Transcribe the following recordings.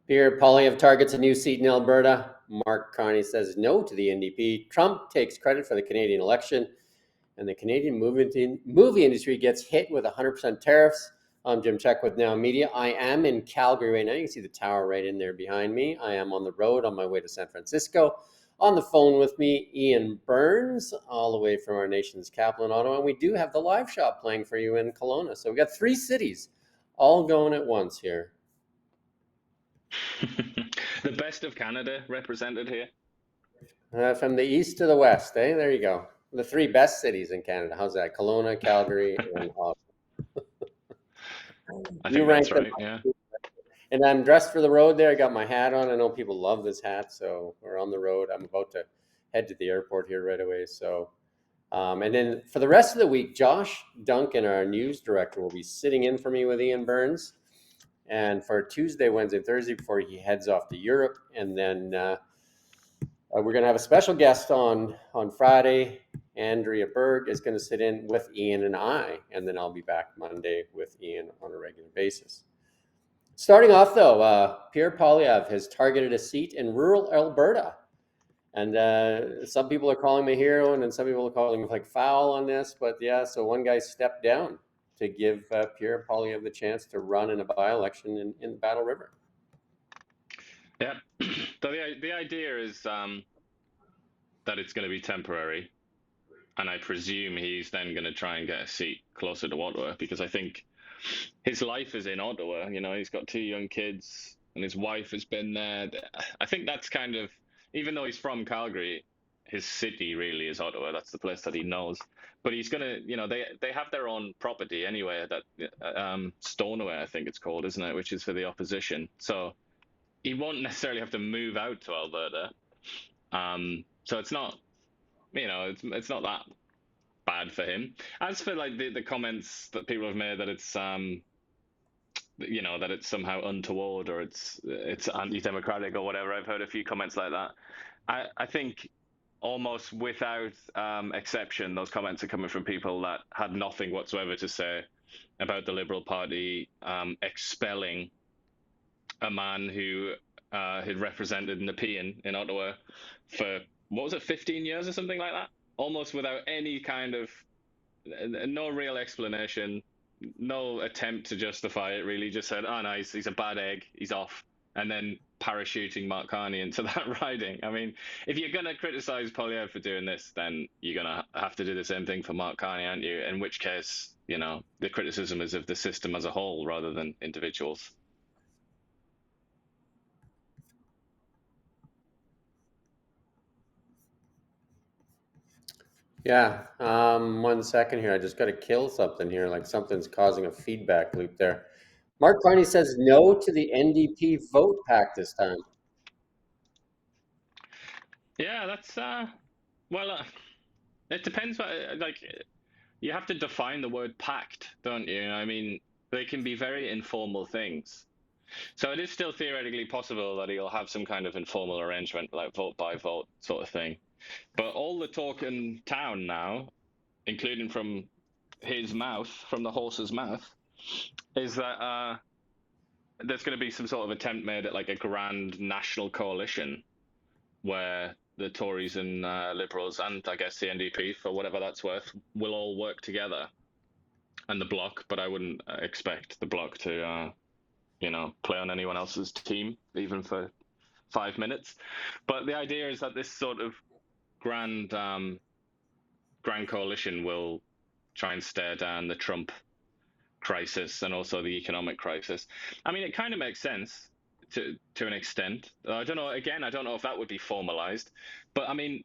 Pierre Poilievre targets a new seat in Alberta. Mark Carney says no to the NDP. Trump takes credit for the Canadian election. And the Canadian movie industry gets hit with 100% tariffs. I'm Jim Csek with NowMedia. I am in Calgary right now. You can see the tower right in there behind me. I am on the road on my way to San Francisco. On the phone with me, Iain Burns, all the way from our nation's capital in Ottawa. And we do have the live shot playing for you in Kelowna. So we got 3 cities all going at once here. The best of Canada represented here. From the east to the west, eh? There you go. The 3 best cities in Canada. How's that? Kelowna, Calgary, and Ottawa. I think that's right, yeah. And I'm dressed for the road there. I got my hat on. I know people love this hat, so we're on the road. I'm about to head to the airport here right away. So, and then for the rest of the week, Josh Duncan, our news director, will be sitting in for me with Iain Burns. And for Tuesday, Wednesday, Thursday, before he heads off to Europe. And then we're going to have a special guest on Friday. Andrea Berg is going to sit in with Iain and I. And then I'll be back Monday with Iain on a regular basis. Starting off, though, Pierre Poilievre has targeted a seat in rural Alberta. And some people are calling me a hero, and then some people are calling me foul on this. But yeah, so one guy stepped down to give Pierre Poilievre the chance to run in a by-election in Battle River. Yeah, so the idea is that it's going to be temporary. And I presume he's then going to try and get a seat closer to Ottawa, because I think his life is in Ottawa. You know, he's got 2 young kids and his wife has been there. I think that's kind of, even though he's from Calgary, his city really is Ottawa. That's the place that he knows. But he's going to, you know, they have their own property anyway, that Stoneway, I think it's called, isn't it? Which is for the opposition. So he won't necessarily have to move out to Alberta. So it's not, you know, it's not that bad for him. As for like the comments that people have made that it's you know, that it's somehow untoward or it's anti-democratic or whatever, I've heard a few comments like that. I think almost without exception, those comments are coming from people that had nothing whatsoever to say about the Liberal Party expelling a man who had represented Nepean in Ottawa for, what was it, 15 years or something like that? Almost without any kind of, no real explanation, no attempt to justify it, really. Just said, oh, no, he's a bad egg, he's off. And then parachuting Mark Carney into that riding. I mean, if you're going to criticize Poilievre for doing this, then you're going to have to do the same thing for Mark Carney, aren't you? In which case, you know, the criticism is of the system as a whole rather than individuals. Yeah, 1 second here. I just got to kill something here, like something's causing a feedback loop there. Mark Carney says no to the NDP vote pact this time. Yeah, that's well, it depends. Like, you have to define the word pact, don't you? I mean, they can be very informal things. So it is still theoretically possible that he'll have some kind of informal arrangement, like vote by vote sort of thing. But all the talk in town now, including from his mouth, from the horse's mouth, is that there's going to be some sort of attempt made at like a grand national coalition where the Tories and Liberals and I guess the NDP, for whatever that's worth, will all work together. And the Bloc, but I wouldn't expect the Bloc to, you know, play on anyone else's team, even for 5 minutes. But the idea is that this sort of grand coalition will try and stare down the Trump crisis and also the economic crisis. I mean, it kind of makes sense to an extent. I don't know. Again, I don't know if that would be formalized, but I mean,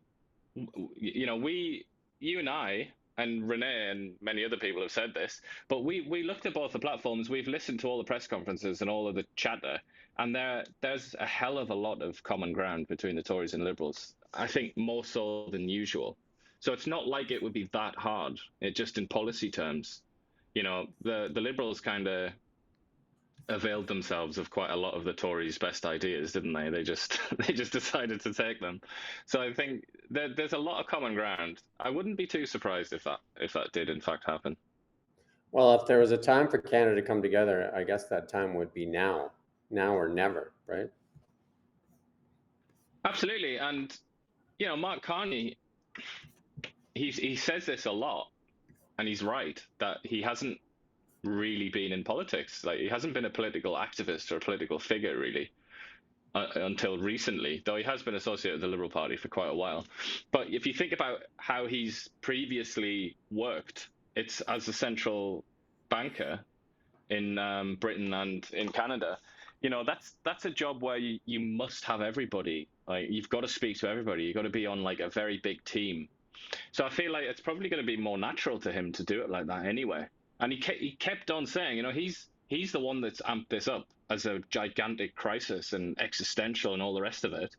you know, you and I and Renee and many other people have said this, but we looked at both the platforms. We've listened to all the press conferences and all of the chatter, and there's a hell of a lot of common ground between the Tories and Liberals. I think more so than usual. So it's not like it would be that hard. It just in policy terms, you know, the Liberals kind of availed themselves of quite a lot of the Tories' best ideas, didn't they? They just decided to take them. So I think there's a lot of common ground. I wouldn't be too surprised if that did in fact happen. Well, if there was a time for Canada to come together, I guess that time would be now. now or never, right? Absolutely. And, Mark Carney, he says this a lot, and he's right, that he hasn't really been in politics. Like, he hasn't been a political activist or a political figure, really, until recently, though he has been associated with the Liberal Party for quite a while. But if you think about how he's previously worked, it's as a central banker in Britain and in Canada. That's a job where you must have everybody. Like, you've got to speak to everybody. You've got to be on like a very big team. So I feel like it's probably going to be more natural to him to do it like that anyway. And he kept on saying, he's the one that's amped this up as a gigantic crisis and existential and all the rest of it.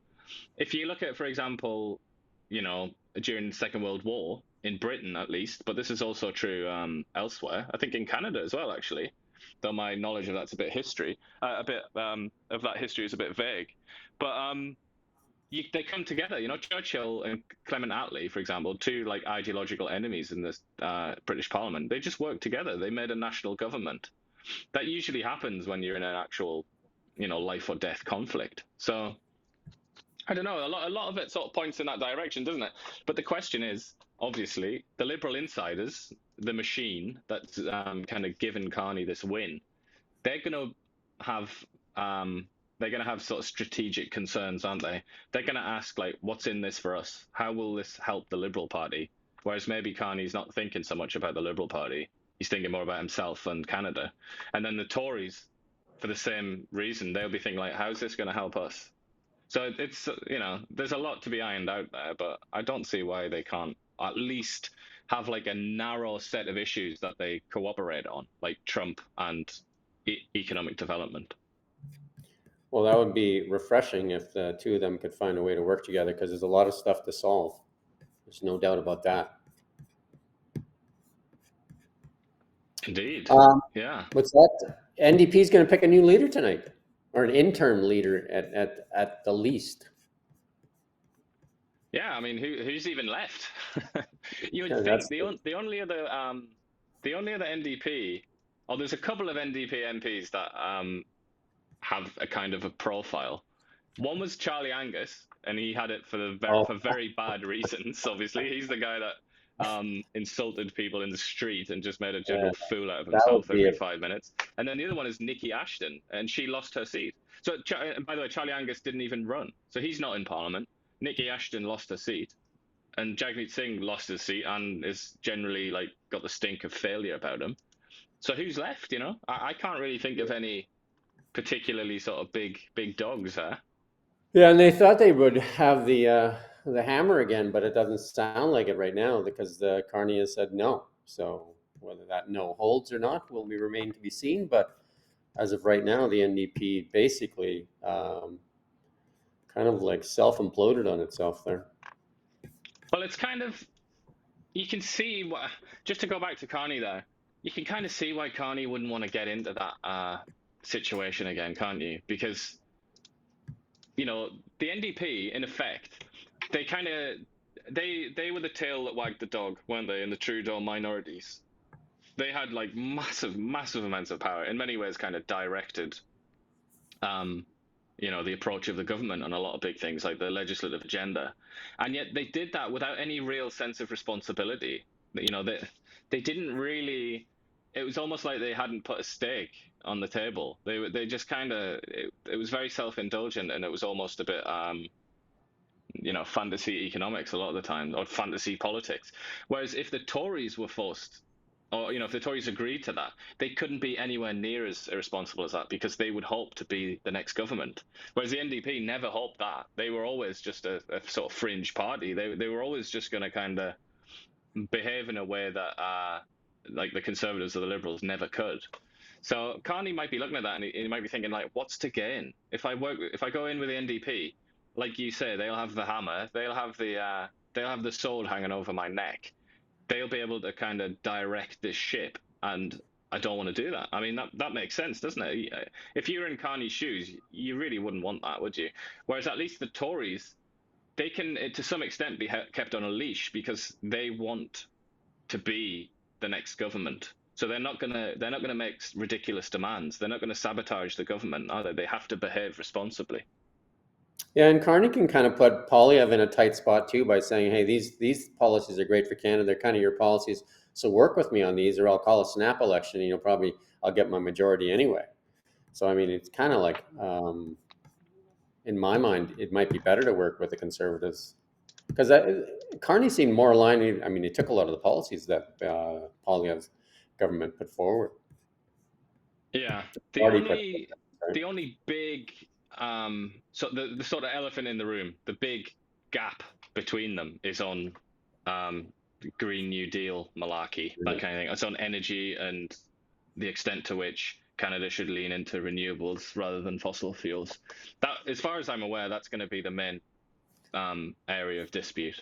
If you look at, for example, during the Second World War in Britain, at least, but this is also true elsewhere. I think in Canada as well, actually. Though my knowledge of that's a bit history, a bit of that history is a bit vague. But they come together. Churchill and Clement Attlee, for example, two like ideological enemies in this British Parliament. They just worked together. They made a national government. That usually happens when you're in an actual, life or death conflict. So I don't know. A lot of it sort of points in that direction, doesn't it? But the question is, obviously, the Liberal insiders, the machine that's kind of given Carney this win, they're going to have sort of strategic concerns, aren't they? They're going to ask, like, what's in this for us? How will this help the Liberal Party? Whereas maybe Carney's not thinking so much about the Liberal Party. He's thinking more about himself and Canada. And then the Tories, for the same reason, they'll be thinking, like, how's this going to help us? So it's, there's a lot to be ironed out there, but I don't see why they can't at least have like a narrow set of issues that they cooperate on, like Trump and economic development. Well, that would be refreshing if the two of them could find a way to work together, because there's a lot of stuff to solve. There's no doubt about that. Indeed. Yeah. What's that? NDP is going to pick a new leader tonight, or an interim leader at the least. Yeah, I mean, who's even left? You would Yeah, think the only other NDP, or there's a couple of NDP MPs that have a kind of a profile. One was Charlie Angus, and he had it for very bad reasons. Obviously, he's the guy that insulted people in the street and just made a general fool out of himself every 5 minutes. And then the other one is Nikki Ashton, and she lost her seat. So, by the way, Charlie Angus didn't even run, so he's not in Parliament. Nikki Ashton lost her seat, and Jagmeet Singh lost his seat and is generally like got the stink of failure about him. So who's left? I can't really think of any particularly sort of big dogs there. Yeah, and they thought they would have the hammer again, but it doesn't sound like it right now, because the Carney has said no. So whether that no holds or not will remain to be seen. But as of right now, the NDP basically kind of like self-imploded on itself there. Well, it's kind of, you can see just to go back to Carney there, you can kind of see why Carney wouldn't want to get into that situation again, can't you? Because the NDP, in effect, they kind of they were the tail that wagged the dog, weren't they? In the Trudeau minorities, they had like massive amounts of power. In many ways, kind of directed, the approach of the government on a lot of big things like the legislative agenda, and yet they did that without any real sense of responsibility. They didn't really. It was almost like they hadn't put a stake on the table. They just kind of it was very self-indulgent, and it was almost a bit fantasy economics a lot of the time, or fantasy politics. Whereas if the Tories were forced, or if the Tories agreed to that, they couldn't be anywhere near as irresponsible as that, because they would hope to be the next government. Whereas the NDP never hoped that. They were always just a sort of fringe party. They were always just going to kind of behave in a way that like the Conservatives or the Liberals never could. So Carney might be looking at that, and he might be thinking, like, what's to gain if I go in with the NDP? Like you say, they'll have the hammer, they'll have the sword hanging over my neck. They'll be able to kind of direct this ship, and I don't want to do that. I mean, that makes sense, doesn't it? If you were in Carney's shoes, you really wouldn't want that, would you? Whereas at least the Tories, they can, to some extent, be kept on a leash, because they want to be the next government. So they're not gonna make ridiculous demands. They're not gonna sabotage the government, are they? They have to behave responsibly. Yeah, and Carney can kind of put Polyev in a tight spot too by saying, "Hey, these policies are great for Canada. They're kind of your policies, so work with me on these, or I'll call a snap election. And, probably I'll get my majority anyway." So I mean, it's kind of like, in my mind, it might be better to work with the Conservatives because Carney seemed more aligned. I mean, he took a lot of the policies that Polyev's government put forward. Yeah. The Party put only forward. the only big so the sort of elephant in the room, the big gap between them is on Green New Deal malarkey, that Right? kind of thing. It's on energy and the extent to which Canada should lean into renewables rather than fossil fuels. That, as far as I'm aware, that's going to be the main area of dispute.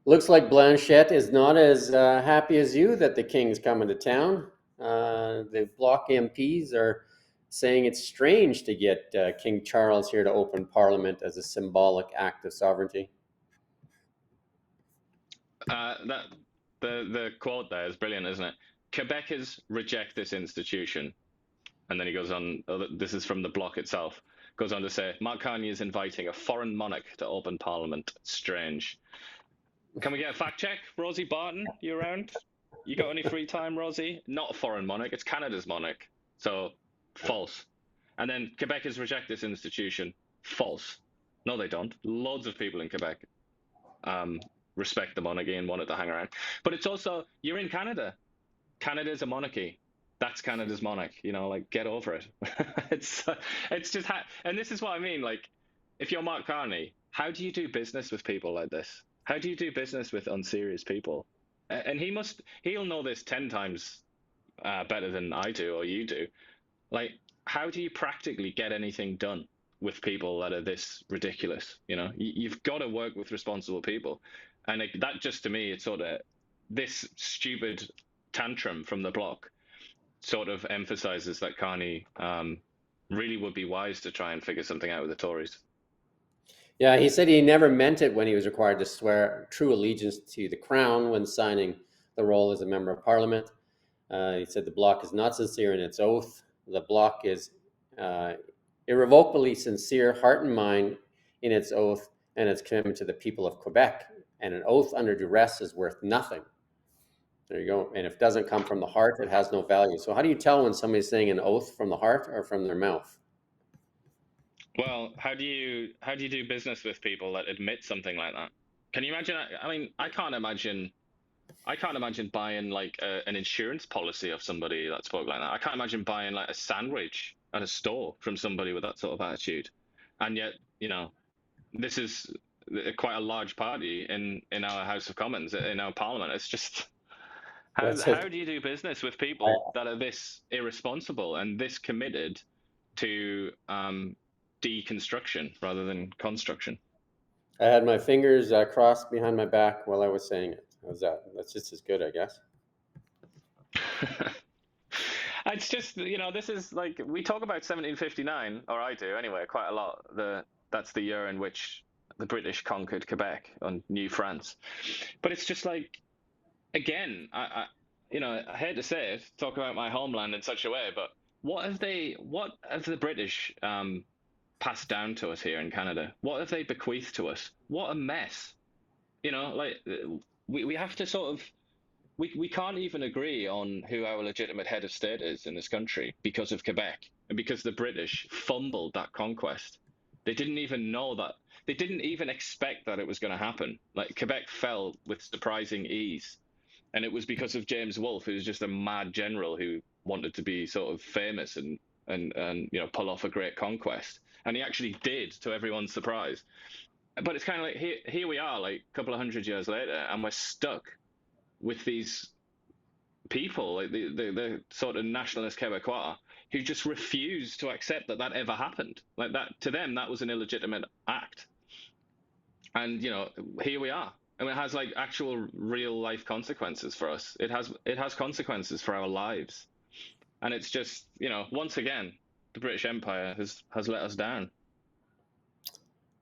Looks like Blanchette is not as happy as you that the king's coming to town. The Bloc MPs are saying it's strange to get King Charles here to open Parliament as a symbolic act of sovereignty. That the quote there is brilliant, isn't it? Quebecers reject this institution, and then he goes on. Oh, this is from the bloc itself. Goes on to say, Mark Carney is inviting a foreign monarch to open Parliament. Strange. Can we get a fact check? Rosie Barton, you around? You got any free time, Rosie? Not a foreign monarch. It's Canada's monarch. So false. And then Quebecers reject this institution. False. No, they don't. Loads of people in Quebec um, respect the monarchy and wanted to hang around. But it's also, you're in Canada. Canada's a monarchy. That's Canada's monarch. Like, get over it. it's it's just and this is what I mean. Like, if you're Mark Carney, how do you do business with people like this? How do you do business with unserious people? And he'll know this 10 times better than I do or you do. Like, how do you practically get anything done with people that are this ridiculous? You've got to work with responsible people. And that, just to me, it's sort of this stupid tantrum from the bloc sort of emphasizes that Carney really would be wise to try and figure something out with the Tories. Yeah, he said he never meant it when he was required to swear true allegiance to the crown when signing the role as a member of parliament. He said the Bloc is not sincere in its oath. The Bloc is uh, irrevocably sincere, heart and mind, in its oath and its commitment to the people of Quebec. And an oath under duress is worth nothing. There you go. And if it doesn't come from the heart, it has no value. So, how do you tell when somebody's saying an oath from the heart or from their mouth? Well, how do you do business with people that admit something like that? Can you imagine? I mean, I can't imagine buying like an insurance policy of somebody that spoke like that. I can't imagine buying like a sandwich at a store from somebody with that sort of attitude. And yet, this is quite a large party in our House of Commons, in our Parliament. It's just how That's how it. do you do business with I, people that are this irresponsible and this committed to deconstruction rather than construction? I had my fingers crossed behind my back while I was saying it. How's that? That's just as good, I guess. It's just, this is like we talk about 1759, or I do anyway, quite a lot. That's the year in which the British conquered Quebec and New France. But it's just like, again, I hate to say it, talk about my homeland in such a way, but what have the British passed down to us here in Canada? What have they bequeathed to us? What a mess. Like, we have to sort of, we can't even agree on who our legitimate head of state is in this country because of Quebec and because the British fumbled that conquest. They didn't even know that. They didn't even expect that it was going to happen. Like, Quebec fell with surprising ease. And it was because of James Wolfe, who's just a mad general who wanted to be sort of famous and pull off a great conquest. And he actually did, to everyone's surprise. But it's kind of like here we are, like a couple of hundred years later, and we're stuck with these people, like the sort of nationalist Quebecois, who just refuse to accept that ever happened. Like, that, to them, that was an illegitimate act. And here we are. I mean, it has like actual real life consequences for us. It has consequences for our lives. And it's just, once again, the British Empire has let us down.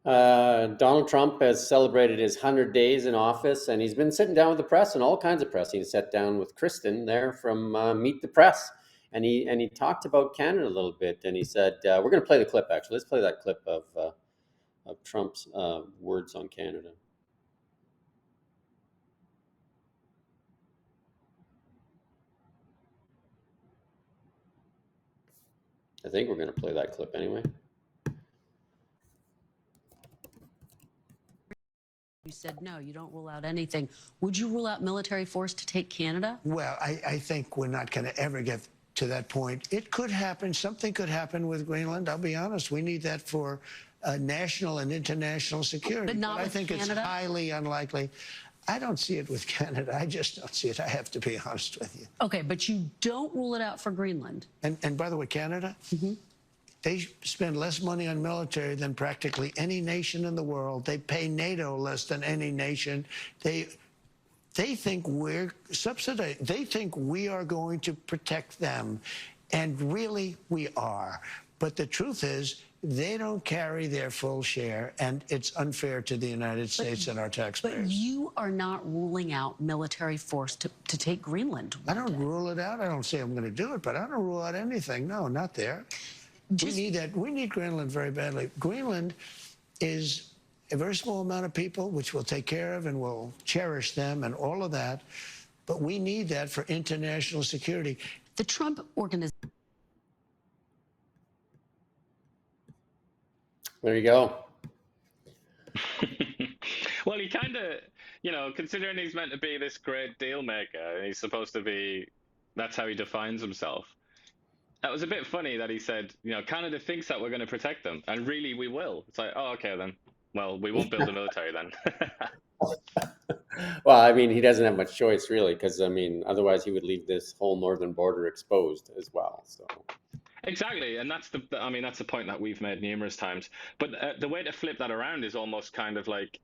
Donald Trump has celebrated his 100 days in office, and he's been sitting down with the press and all kinds of press. He sat down with Kristen there from Meet the Press, and he talked about Canada a little bit. And he said, "We're going to play the clip. Actually, let's play that clip of Trump's words on Canada." I think we're going to play that clip anyway. You said no, you don't rule out anything. Would you rule out military force to take Canada? Well, I think we're not going to ever get to that point. It could happen. Something could happen with Greenland. I'll be honest. We need that for national and international security. But not with I think Canada? It's highly unlikely. I don't see it with Canada. I just don't see it. I have to be honest with you. Okay, but you don't rule it out for Greenland. And by the way, Canada, they spend less money on military than practically any nation in the world. They pay NATO less than any nation. They think we're subsidized. They think we are going to protect them. And really, we are. But the truth is, they don't carry their full share, and it's unfair to the United States and our taxpayers. But you are not ruling out military force to take Greenland. I don't rule it out. I don't say I'm going to do it, but I don't rule out anything. No, not there. We need that. We need Greenland very badly. Greenland is a very small amount of people, which we'll take care of and we'll cherish them and all of that. But we need that for international security. The Trump organization. There you go. Well, he kind of, considering he's meant to be this great deal maker, and he's supposed to be, that's how he defines himself. That was a bit funny that he said, Canada thinks that we're going to protect them, and really we will. It's like, oh, okay then. Well, we won't build a military then. Well, I mean, he doesn't have much choice really, because I mean, otherwise he would leave this whole northern border exposed as well. So. Exactly, and that's the point that we've made numerous times. But the way to flip that around is almost kind of like,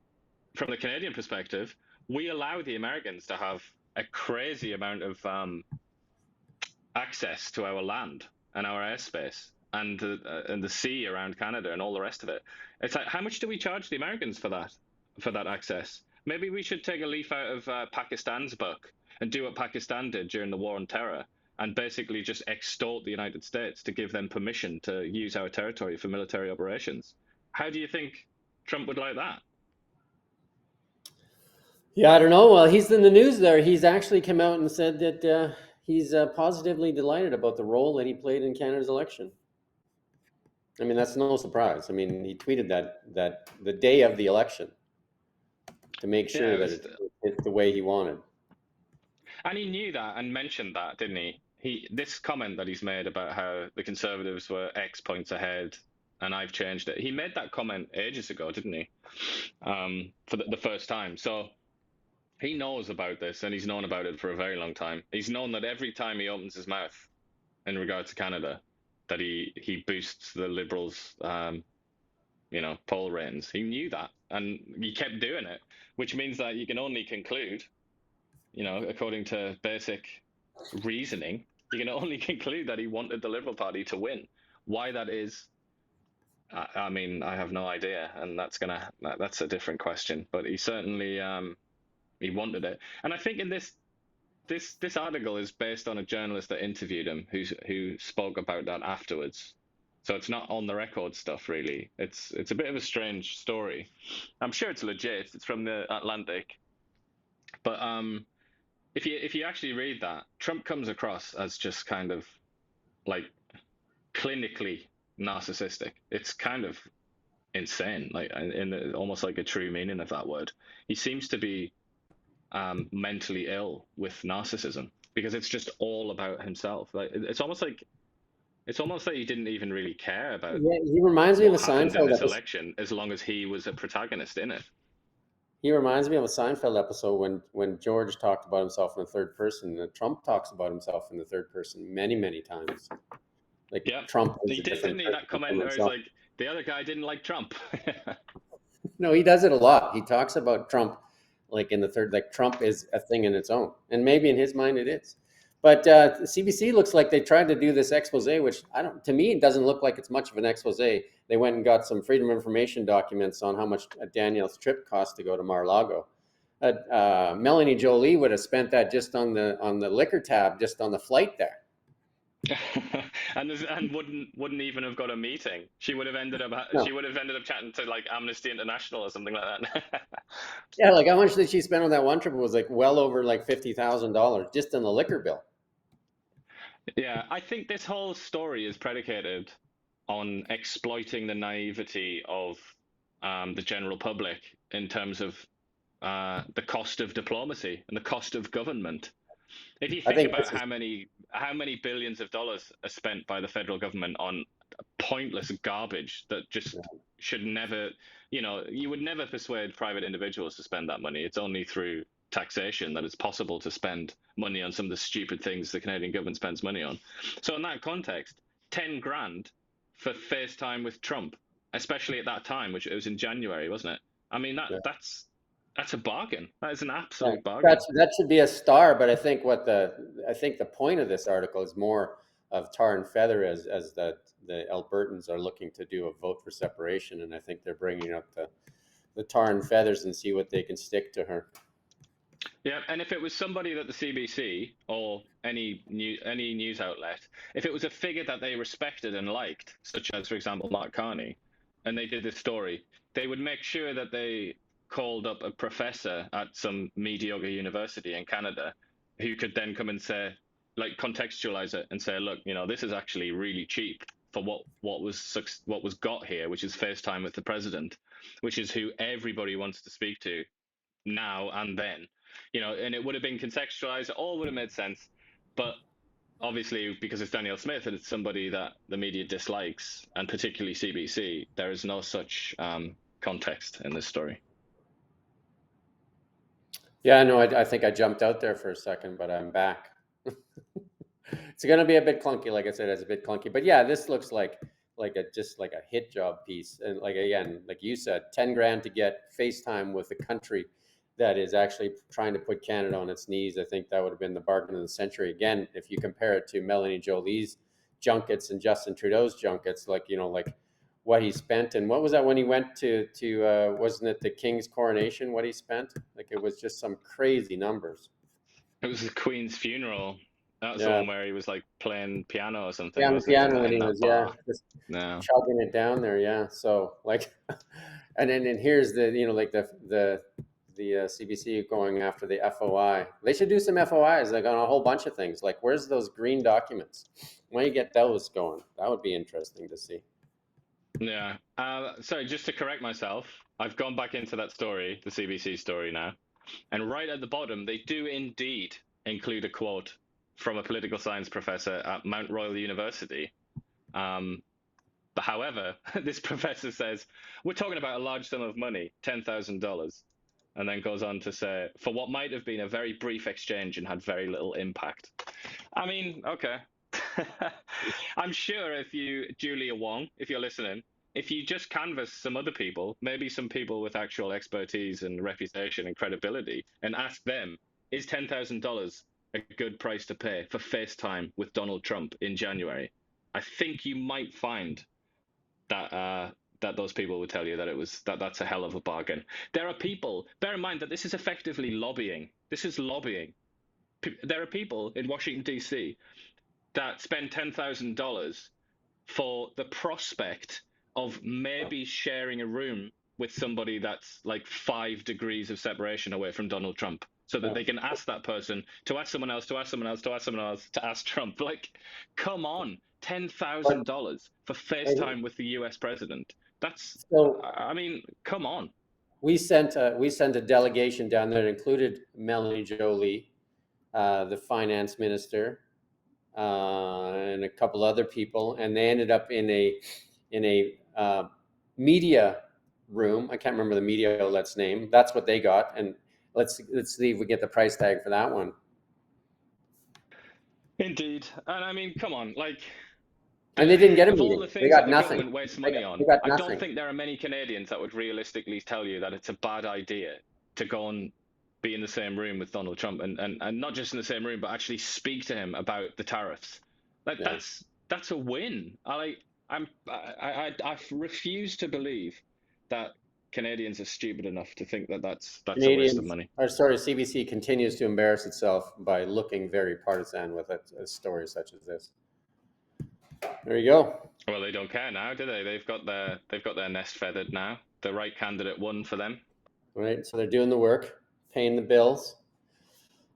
from the Canadian perspective, we allow the Americans to have a crazy amount of access to our land and our airspace and the sea around Canada and all the rest of it. It's like, how much do we charge the Americans for that access? Maybe we should take a leaf out of Pakistan's book and do what Pakistan did during the War on Terror and basically just extort the United States to give them permission to use our territory for military operations. How do you think Trump would like that? Yeah, I don't know. Well, he's in the news there. He's actually come out and said that he's positively delighted about the role that he played in Canada's election. I mean, that's no surprise. I mean, he tweeted that the day of the election to make sure that it's the way he wanted. And he knew that and mentioned that, didn't he? This comment that he's made about how the Conservatives were X points ahead and I've changed it. He made that comment ages ago, didn't he? For the first time. So he knows about this, and he's known about it for a very long time. He's known that every time he opens his mouth in regard to Canada, that he boosts the Liberals, poll ratings. He knew that, and he kept doing it, which means that you can only conclude, according to basic reasoning, you can only conclude that he wanted the Liberal Party to win. Why that is, I mean, I have no idea, and that's a different question. But he certainly he wanted it, and I think in this article is based on a journalist that interviewed him, who spoke about that afterwards. So it's not on the record stuff, really. It's a bit of a strange story. I'm sure it's legit. It's from the Atlantic, but if you actually read that, Trump comes across as just kind of like clinically narcissistic. It's kind of insane, like in almost like a true meaning of that word. He seems to be mentally ill with narcissism, because it's just all about himself. Like it's almost like he didn't even really care about. Yeah, he reminds me of a what happened in Seinfeld this episode. election, as long as he was a protagonist in it. He reminds me of a Seinfeld episode when George talked about himself in the third person. And Trump talks about himself in the third person many times. Like, Yeah, Trump is he a did, different didn't he? That person comment from where he's himself. like, the other guy didn't like Trump. No, he does it a lot. He talks about Trump like in the third, like Trump is a thing in its own, and maybe in his mind it is. But CBC looks like they tried to do this expose, which to me, it doesn't look like it's much of an expose. They went and got some Freedom of Information documents on how much Danielle's trip cost to go to Mar-a-Lago. Melanie Jolie would have spent that just on the liquor tab, just on the flight there. and wouldn't even have got a meeting. She would have ended up chatting to like Amnesty International or something like that. Yeah, like how much did she spend on that one trip? It was like well over like $50,000 just on the liquor bill. Yeah, I think this whole story is predicated on exploiting the naivety of the general public in terms of the cost of diplomacy and the cost of government. If you think about how many billions of dollars are spent by the federal government on pointless garbage that just should never, you would never persuade private individuals to spend that money. It's only through taxation that it's possible to spend money on some of the stupid things the Canadian government spends money on. So in that context, 10 grand for FaceTime with Trump, especially at that time, which it was in January, wasn't it? I mean, that's a bargain. That is an absolute bargain. That should be a star, but I think the point of this article is more of tar and feather as the Albertans are looking to do a vote for separation, and I think they're bringing up the tar and feathers and see what they can stick to her. Yeah, and if it was somebody that the CBC or any news outlet, if it was a figure that they respected and liked, such as, for example, Mark Carney, and they did this story, they would make sure that they called up a professor at some mediocre university in Canada who could then come and say, like, contextualize it and say, look, this is actually really cheap for what was got here, which is FaceTime with the president, which is who everybody wants to speak to now and then, and it would have been contextualized, it all would have made sense. But obviously, because it's Danielle Smith and it's somebody that the media dislikes, and particularly CBC, there is no such context in this story. Yeah, no, I think I jumped out there for a second, but I'm back. It's going to be a bit clunky, like I said, it's a bit clunky. But yeah, this looks like a hit job piece. And like, again, like you said, 10 grand to get FaceTime with a country that is actually trying to put Canada on its knees. I think that would have been the bargain of the century. Again, if you compare it to Melanie Jolie's junkets and Justin Trudeau's junkets, like what he spent, and what was that when he went to wasn't it the King's coronation, what he spent? Like, it was just some crazy numbers. It was the Queen's funeral. That was the one where he was like playing piano or something. Yeah, piano when he was just no. chugging it down there. Yeah, so like, and then here's the CBC going after the FOI. They should do some FOIs like on a whole bunch of things. Like, where's those green documents? When you get those going, that would be interesting to see. Yeah. Sorry, just to correct myself, I've gone back into that story, the CBC story now, and right at the bottom, they do indeed include a quote from a political science professor at Mount Royal University. However, this professor says, we're talking about a large sum of money, $10,000, and then goes on to say, for what might have been a very brief exchange and had very little impact. I mean, okay. I'm sure if you, Julia Wong, if you're listening, if you just canvass some other people, maybe some people with actual expertise and reputation and credibility, and ask them, is $10,000 a good price to pay for FaceTime with Donald Trump in January? I think you might find that those people would tell you that that's a hell of a bargain. There are people, bear in mind that this is effectively lobbying. This is lobbying. There are people in Washington, D.C. that spend $10,000 for the prospect of maybe sharing a room with somebody that's like 5 degrees of separation away from Donald Trump, so that they can ask that person to ask someone else, to ask someone else, to ask someone else, to ask Trump. Like, come on, $10,000 for FaceTime with the US president. That's, I mean, come on. We sent a delegation down there that included Melanie Jolie, the finance minister, and a couple other people, and they ended up in a media room. I can't remember the media outlet's name. That's what they got, and let's see if we get the price tag for that one. Indeed, and I mean, come on, like. And they didn't get a meeting. All the things they got that nothing. The government wastes money on. I don't think there are many Canadians that would realistically tell you that it's a bad idea to go and be in the same room with Donald Trump and not just in the same room, but actually speak to him about the tariffs. Like Yeah. that's a win. I refuse to believe that Canadians are stupid enough to think that that's a waste of money. CBC continues to embarrass itself by looking very partisan with a story such as this. There you go. Well, they don't care now, do they? They've got their nest feathered now. The right candidate won for them. Right, so they're doing the work, paying the bills.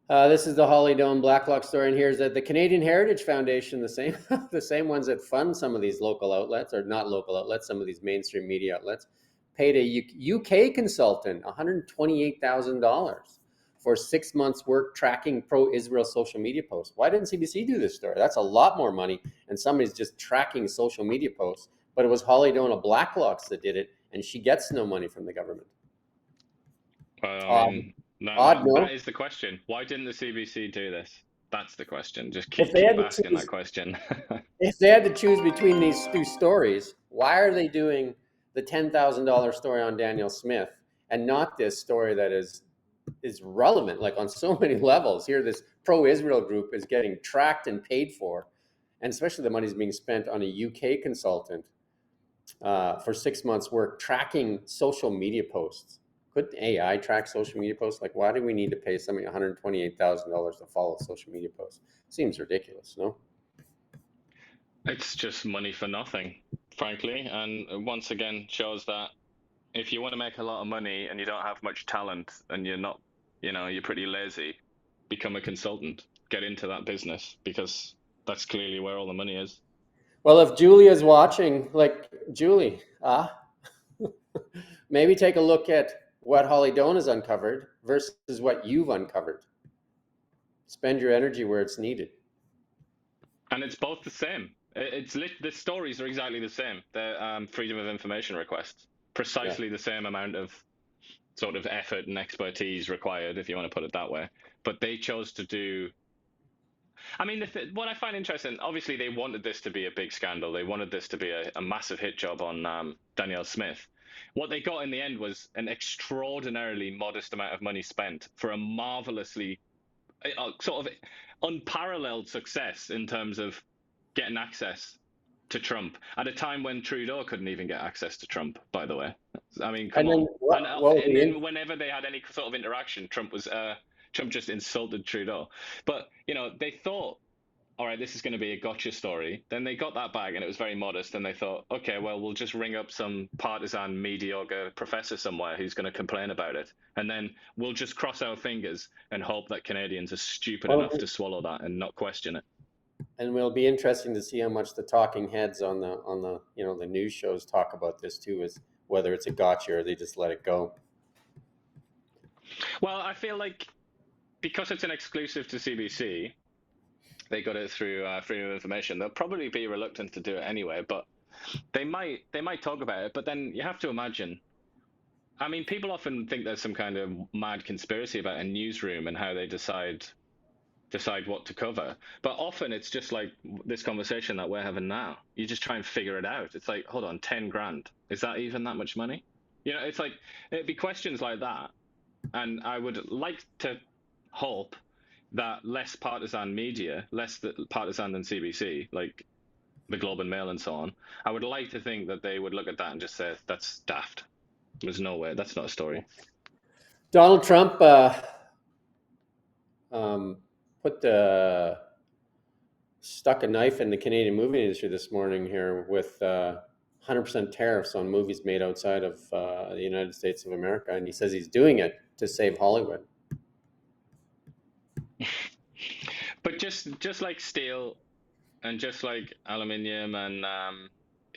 This is the Holly Dome Blacklock story, and here's the Canadian Heritage Foundation, the same the same ones that fund some of these local outlets, or not local outlets, some of these mainstream media outlets, paid a UK consultant $128,000 for 6 months' work tracking pro-Israel social media posts. Why didn't CBC do this story? That's a lot more money, and somebody's just tracking social media posts. But it was Holly Dome Blacklocks that did it, and she gets no money from the government. Well, I mean, that is the question. Why didn't the CBC do this? That's the question. Just keep asking that question. If they had to choose between these two stories, why are they doing the $10,000 story on Daniel Smith and not this story that is relevant, like on so many levels? Here, this pro-Israel group is getting tracked and paid for, and especially the money's being spent on a UK consultant for 6 months' work tracking social media posts. Couldn't AI track social media posts? Like, why do we need to pay somebody $128,000 to follow social media posts? Seems ridiculous, no? It's just money for nothing, frankly, and once again shows that if you want to make a lot of money and you don't have much talent and you're not, you're pretty lazy, become a consultant, get into that business, because that's clearly where all the money is. Well, if Julia's watching, like, Julie, maybe take a look at what Holly Dome has uncovered versus what you've uncovered. Spend your energy where it's needed. And it's both the same. The stories are exactly the same. They're freedom of information requests. Precisely the same amount of sort of effort and expertise required, if you want to put it that way. But they chose to do. I mean, what I find interesting, obviously they wanted this to be a big scandal. They wanted this to be a massive hit job on Danielle Smith. What they got in the end was an extraordinarily modest amount of money spent for a marvelously sort of unparalleled success in terms of getting access to Trump at a time when Trudeau couldn't even get access to Trump, by the way. I mean, come on. And then whenever they had any sort of interaction, Trump just insulted Trudeau. But, they thought, all right, this is going to be a gotcha story. Then they got that back and it was very modest. And they thought, okay, well, we'll just ring up some partisan, mediocre professor somewhere who's going to complain about it. And then we'll just cross our fingers and hope that Canadians are stupid enough to swallow that and not question it. And it'll be interesting to see how much the talking heads on the the news shows talk about this too, is whether it's a gotcha or they just let it go. Well, I feel like because it's an exclusive to CBC, they got it through freedom of information. They'll probably be reluctant to do it anyway, but they might talk about it. But then you have to imagine. I mean, people often think there's some kind of mad conspiracy about a newsroom and how they decide what to cover. But often it's just like this conversation that we're having now. You just try and figure it out. It's like, hold on, 10 grand. Is that even that much money? It's like, it'd be questions like that. And I would like to hope that less partisan media, less partisan than CBC, like the Globe and Mail and so on, I would like to think that they would look at that and just say, that's daft. There's no way. That's not a story. Donald Trump stuck a knife in the Canadian movie industry this morning here with 100% tariffs on movies made outside of the United States of America. And he says he's doing it to save Hollywood. But just like steel and just like aluminium and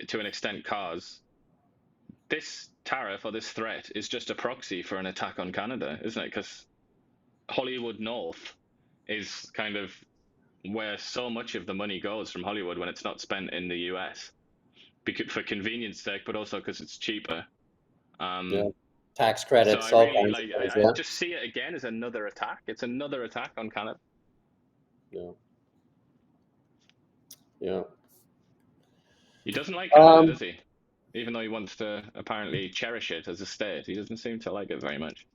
to an extent cars, this tariff or this threat is just a proxy for an attack on Canada, isn't it? Because Hollywood North is kind of where so much of the money goes from Hollywood when it's not spent in the US, for convenience sake, but also because it's cheaper. Tax credits. So I just see it again as another attack. It's another attack on Canada. Yeah. He doesn't like Canada, does he? Even though he wants to apparently cherish it as a state, he doesn't seem to like it very much.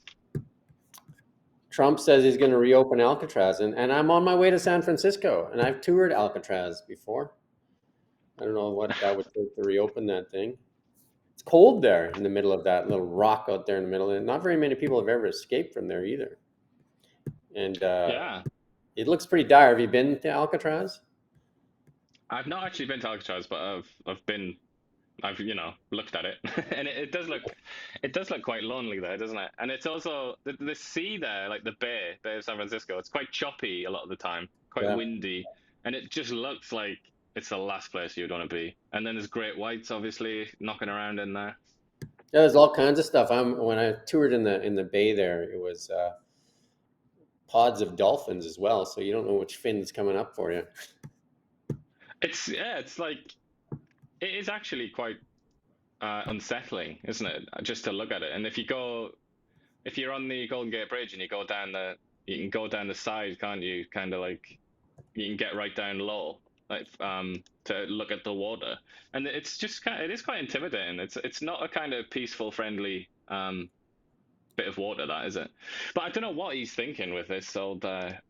Trump says he's going to reopen Alcatraz, and I'm on my way to San Francisco, and I've toured Alcatraz before. I don't know what that would take to reopen that thing. It's cold there in the middle of that little rock out there in the middle, and not very many people have ever escaped from there either. And Yeah, it looks pretty dire. Have you been to Alcatraz? I've not actually been to Alcatraz, but I've looked at it, and it does look quite lonely there, doesn't it? And it's also the sea there, like the Bay of San Francisco. It's quite choppy a lot of the time, quite Yeah. windy, and it just looks like it's the last place you'd want to be. And then there's great whites, obviously, knocking around in there. Yeah, there's all kinds of stuff. When I toured in the bay there, it was pods of dolphins as well. So you don't know which fin's coming up for you. It's like it is actually quite unsettling, isn't it? Just to look at it. And if you're on the Golden Gate Bridge and you can go down the side, can't you? Kind of like you can get right down low, like to look at the water, and it is quite intimidating. It's not a kind of peaceful, friendly bit of water, that is it? But I don't know what he's thinking with this old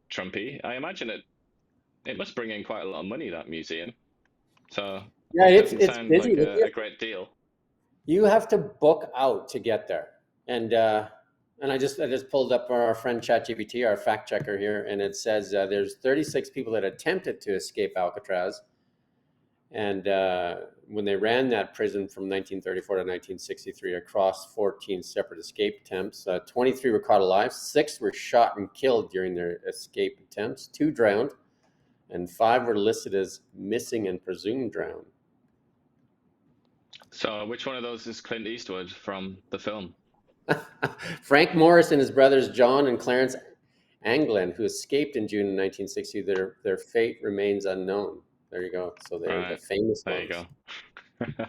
Trumpy. I imagine it must bring in quite a lot of money, that museum. So Yeah, it it's doesn't sound busy. like a great deal. You have to book out to get there, and I just pulled up our friend ChatGPT, our fact checker here, and it says there's 36 people that attempted to escape Alcatraz, and when they ran that prison from 1934 to 1963 across 14 separate escape attempts, 23 were caught alive, 6 were shot and killed during their escape attempts, 2 drowned, and 5 were listed as missing and presumed drowned. So which one of those is Clint Eastwood from the film? Frank Morris and his brothers John and Clarence Anglin, who escaped in June 1960, their fate remains unknown. There you go. So they're the famous There ones. you go.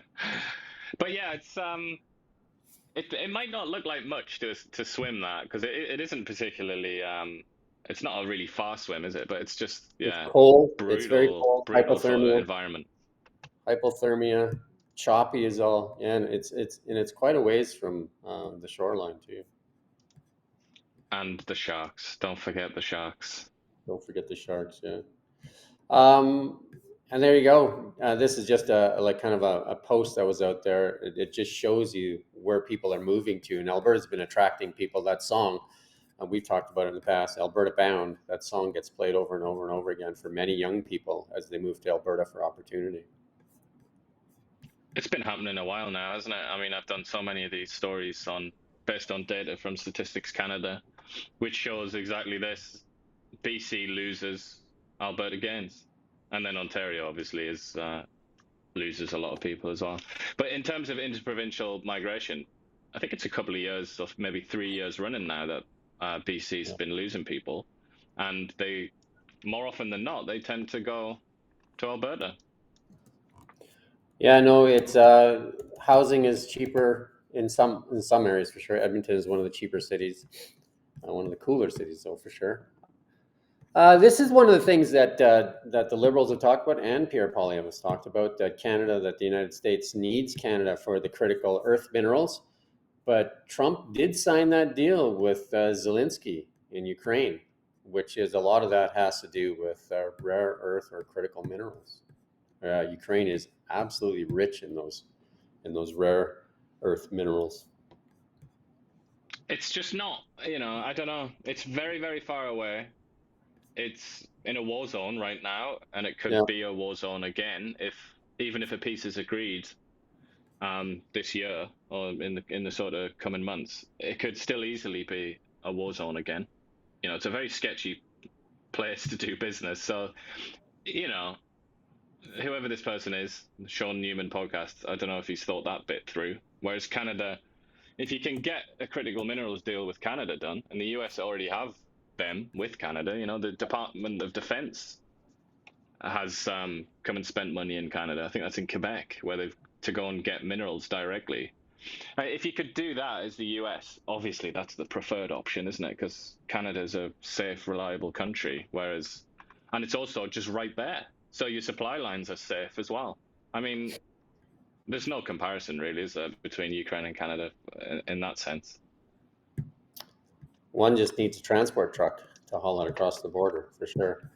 But yeah, it might not look like much to swim that, because it isn't particularly it's not a really fast swim, is it? But it's just It's cold. It's very cold. brutal sort of Hypothermia. environment. Hypothermia. Choppy is all. Yeah, and it's quite a ways from the shoreline too. And the sharks. Don't forget the sharks. Don't forget the sharks. Yeah. And there you go. This is just a post that was out there. It just shows you where people are moving to. And Alberta's been attracting people. That song, we've talked about it in the past, Alberta Bound, that song gets played over and over and over again for many young people as they move to Alberta for opportunity. It's been happening a while now, hasn't it? I mean, I've done so many of these stories based on data from Statistics Canada, which shows exactly this. BC loses, Alberta gains. And then Ontario, obviously, loses a lot of people as well. But in terms of interprovincial migration, I think it's a couple of years, or maybe 3 years running now, that BC's been losing people. And they, more often than not, they tend to go to Alberta. Yeah, no, it's housing is cheaper in some areas for sure. Edmonton is one of the cheaper cities, one of the cooler cities, though, for sure. This is one of the things that the Liberals have talked about, and Pierre Poilievre has talked about, that the United States needs Canada for the critical earth minerals. But Trump did sign that deal with Zelensky in Ukraine, which is a lot of that has to do with rare earth or critical minerals. Ukraine is absolutely rich in those rare earth minerals. It's just not, I don't know. It's very, very far away. It's in a war zone right now, and it could be a war zone again even if a peace is agreed this year or in the sort of coming months. It could still easily be a war zone again. It's a very sketchy place to do business. So, whoever this person is, Sean Newman podcast, I don't know if he's thought that bit through. Whereas Canada, if you can get a critical minerals deal with Canada done, and the US already have them with Canada, the Department of Defense has come and spent money in Canada. I think that's in Quebec, where they've to go and get minerals directly. If you could do that as the US, obviously that's the preferred option, isn't it? Because Canada's a safe, reliable country, and it's also just right there. So your supply lines are safe as well. I mean, there's no comparison really, is there, between Ukraine and Canada in that sense? One just needs a transport truck to haul it across the border for sure.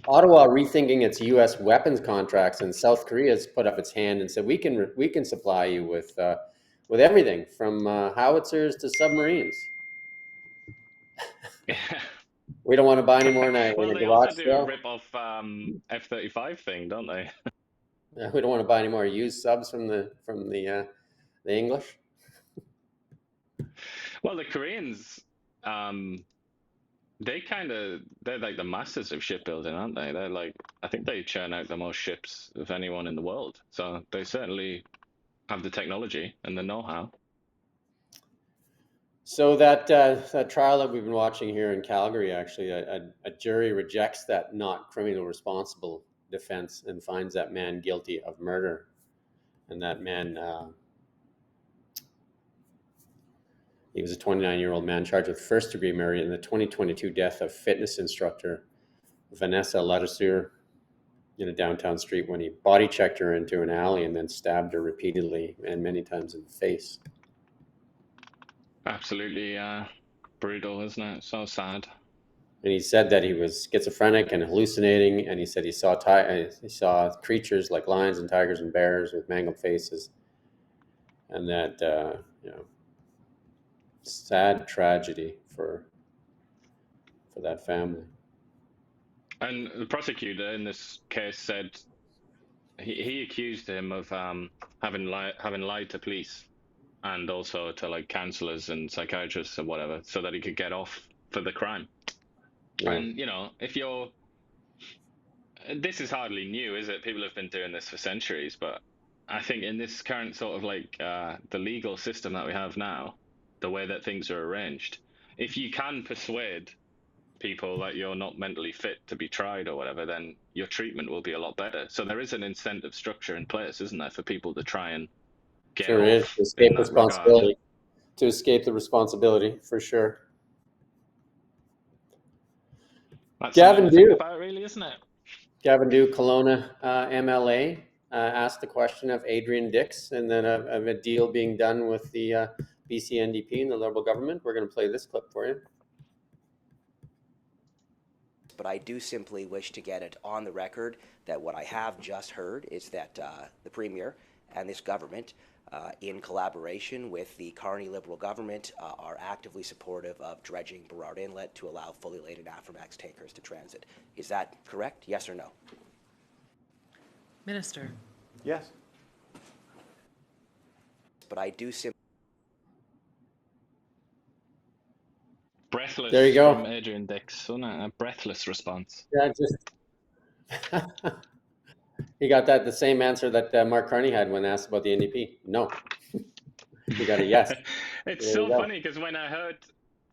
Ottawa rethinking its U.S. weapons contracts, and South Korea's put up its hand and said we can supply you with everything from howitzers to submarines. Yeah. We don't want to buy any more in Well, a they also garage do a sale. rip-off F-35 thing, don't they? We don't want to buy any more used subs from the English. Well, the Koreans, they're like the masters of shipbuilding, aren't they? They're like, I think they churn out the most ships of anyone in the world. So they certainly have the technology and the know-how. So that trial that we've been watching here in Calgary, actually, a jury rejects that not criminal responsible defense and finds that man guilty of murder. And that man, he was a 29-year-old man charged with first-degree murder in the 2022 death of fitness instructor Vanessa Ladouceur in a downtown street when he body checked her into an alley and then stabbed her repeatedly and many times in the face. Absolutely brutal, isn't it? So sad. And he said that he was schizophrenic and hallucinating, and he said he saw creatures like lions and tigers and bears with mangled faces, and that sad tragedy for that family. And the prosecutor in this case said he accused him of having lied to police and also to like counselors and psychiatrists or whatever, so that he could get off for the crime. Yeah. And this is hardly new, is it? People have been doing this for centuries, but I think in this current sort of like the legal system that we have now, the way that things are arranged, if you can persuade people that you're not mentally fit to be tried or whatever, then your treatment will be a lot better. So there is an incentive structure in place, isn't there, for people to try and get sure off is. To escape responsibility. Regard. To escape the responsibility, for sure. That's Gavin something to think Dew. about, really, isn't it? Gavin Dew, Kelowna MLA, asked the question of Adrian Dix and then of a deal being done with the BC NDP and the Liberal government. We're going to play this clip for you. But I do simply wish to get it on the record that what I have just heard is that the Premier and this government, in collaboration with the Carney Liberal government, are actively supportive of dredging Burrard Inlet to allow fully laden Aframax tankers to transit. Is that correct? Yes or no? Minister. Yes. But I do simply... Breathless. There you go. From Adrian Dix, wasn't it? A breathless response. Yeah, just he got the same answer that Mark Carney had when asked about the NDP. No. He got a yes. It's There so you go. funny because when I heard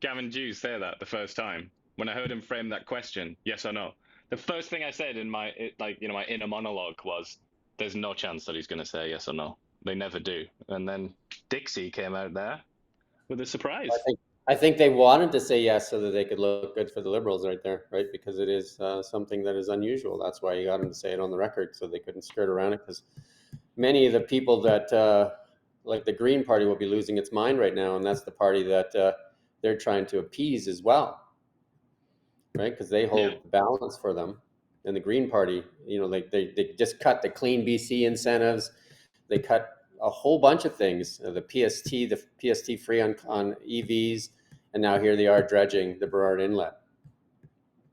Gavin Dew say that the first time, when I heard him frame that question, yes or no, the first thing I said in my inner monologue was, "There's no chance that he's going to say yes or no. They never do." And then Dixie came out there with a surprise. I think they wanted to say yes so that they could look good for the Liberals right there, right? Because it is something that is unusual. That's why you got them to say it on the record, so they couldn't skirt around it. Because many of the people that, like the Green Party, will be losing its mind right now, and that's the party that they're trying to appease as well, right? Because they hold the balance for them. And the Green Party, like they just cut the Clean BC incentives. They cut a whole bunch of things, the PST free on EVs, and now here they are dredging the Burrard Inlet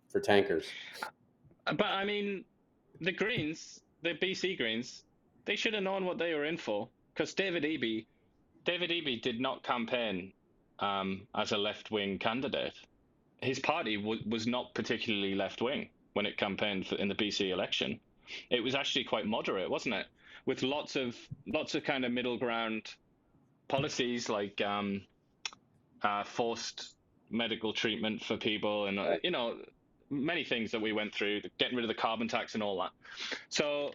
for tankers. But I mean, the Greens, the BC Greens, they should have known what they were in for, because David Eby did not campaign as a left-wing candidate. His party was not particularly left-wing when it campaigned in the BC election. It was actually quite moderate, wasn't it? With lots of kind of middle ground policies like forced medical treatment for people, and many things that we went through, getting rid of the carbon tax and all that. So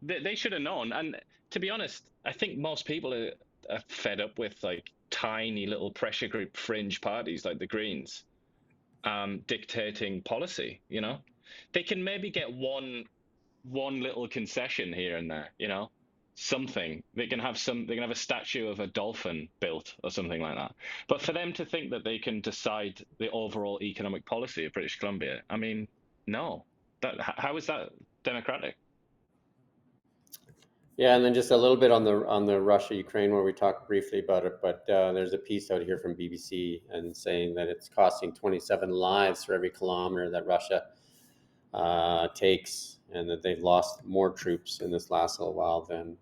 they should have known. And to be honest, I think most people are fed up with like tiny little pressure group fringe parties like the Greens dictating policy. They can maybe get one little concession here and there, something. They can have a statue of a dolphin built or something like that. But for them to think that they can decide the overall economic policy of British Columbia, I mean, no. How is that democratic? Yeah, and then just a little bit on the Russia-Ukraine war. We talked briefly about it, but there's a piece out here from BBC and saying that it's costing 27 lives for every kilometer that Russia takes, and that they've lost more troops in this last little while than.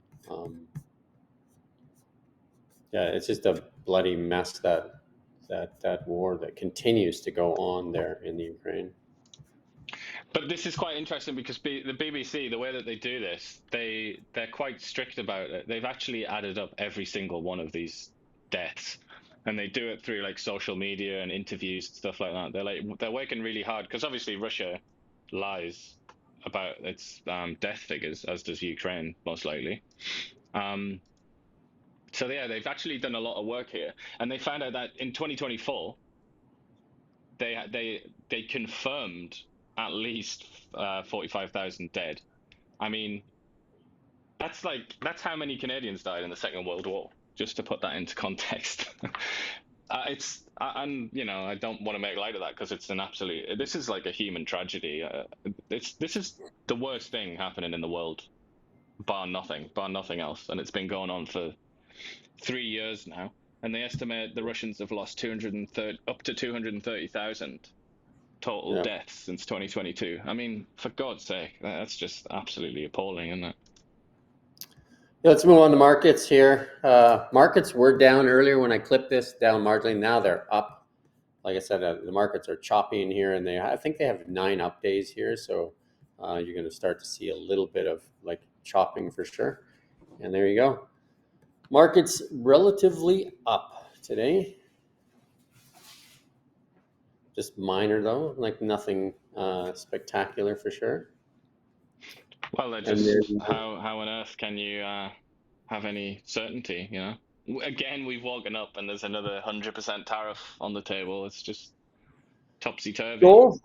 Yeah, it's just a bloody mess, that war that continues to go on there in the Ukraine. But this is quite interesting because the BBC, the way that they do this, they're quite strict about it. They've actually added up every single one of these deaths, and they do it through like social media and interviews and stuff like that. They're working really hard because obviously Russia lies about its death figures, as does Ukraine most likely. So yeah, they've actually done a lot of work here, and they found out that in 2024 they confirmed at least 45,000 dead. I mean, that's how many Canadians died in the Second World War, just to put that into context. And you know, I don't want to make light of that because it's an absolute. This is like a human tragedy. This is the worst thing happening in the world, bar nothing else, and it's been going on for 3 years now. And they estimate the Russians have lost up to 230,000 total deaths since 2022. I mean, for God's sake, that's just absolutely appalling, isn't it? Let's move on to markets here. Markets were down earlier when I clipped this, down marginally. Now they're up. Like I said, the markets are choppy in here, and I think they have 9 up days here. So you're going to start to see a little bit of like chopping for sure. And there you go. Markets relatively up today. Just minor though, like nothing spectacular for sure. Well, they're just how on earth can you have any certainty? You know, again we've woken up and there's another 100% tariff on the table. It's just topsy turvy. Gold.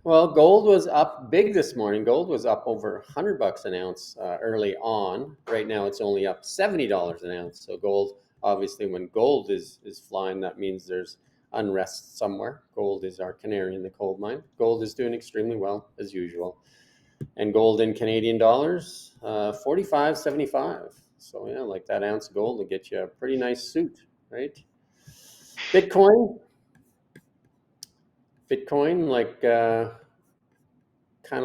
Well, gold was up big this morning. Gold was up over $100 an ounce early on. Right now, it's only up $70 an ounce. So gold, obviously, when gold is flying, that means there's unrest somewhere. Gold is our canary in the coal mine. Gold is doing extremely well as usual. And gold in Canadian dollars, 45.75. So yeah, like that ounce of gold will get you a pretty nice suit, right? Bitcoin, like kind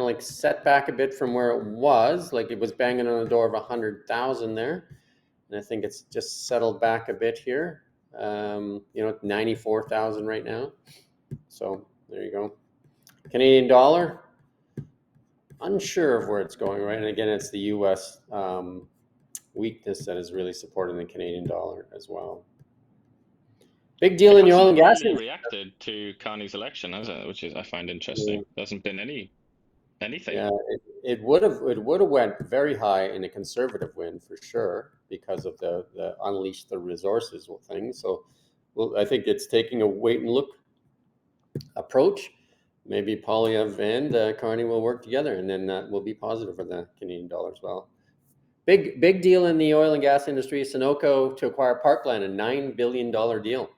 of like set back a bit from where it was. Like it was banging on the door of 100,000 there, and I think it's just settled back a bit here. You know, 94,000 right now. So there you go. Canadian dollar, unsure of where it's going, right? And again, it's the U.S. Weakness that is really supporting the Canadian dollar as well. Big deal in the oil and gas industry. Reacted to Carney's election, has it? Which is I find interesting. There hasn't been anything. Yeah, it would have went very high in a conservative win for sure because of the unleash the resources thing. So, well, I think it's taking a wait and look approach. Maybe Poilievre and Carney will work together, and then that will be positive for the Canadian dollar as well. Big deal in the oil and gas industry. Sunoco to acquire Parkland, a $9 billion deal.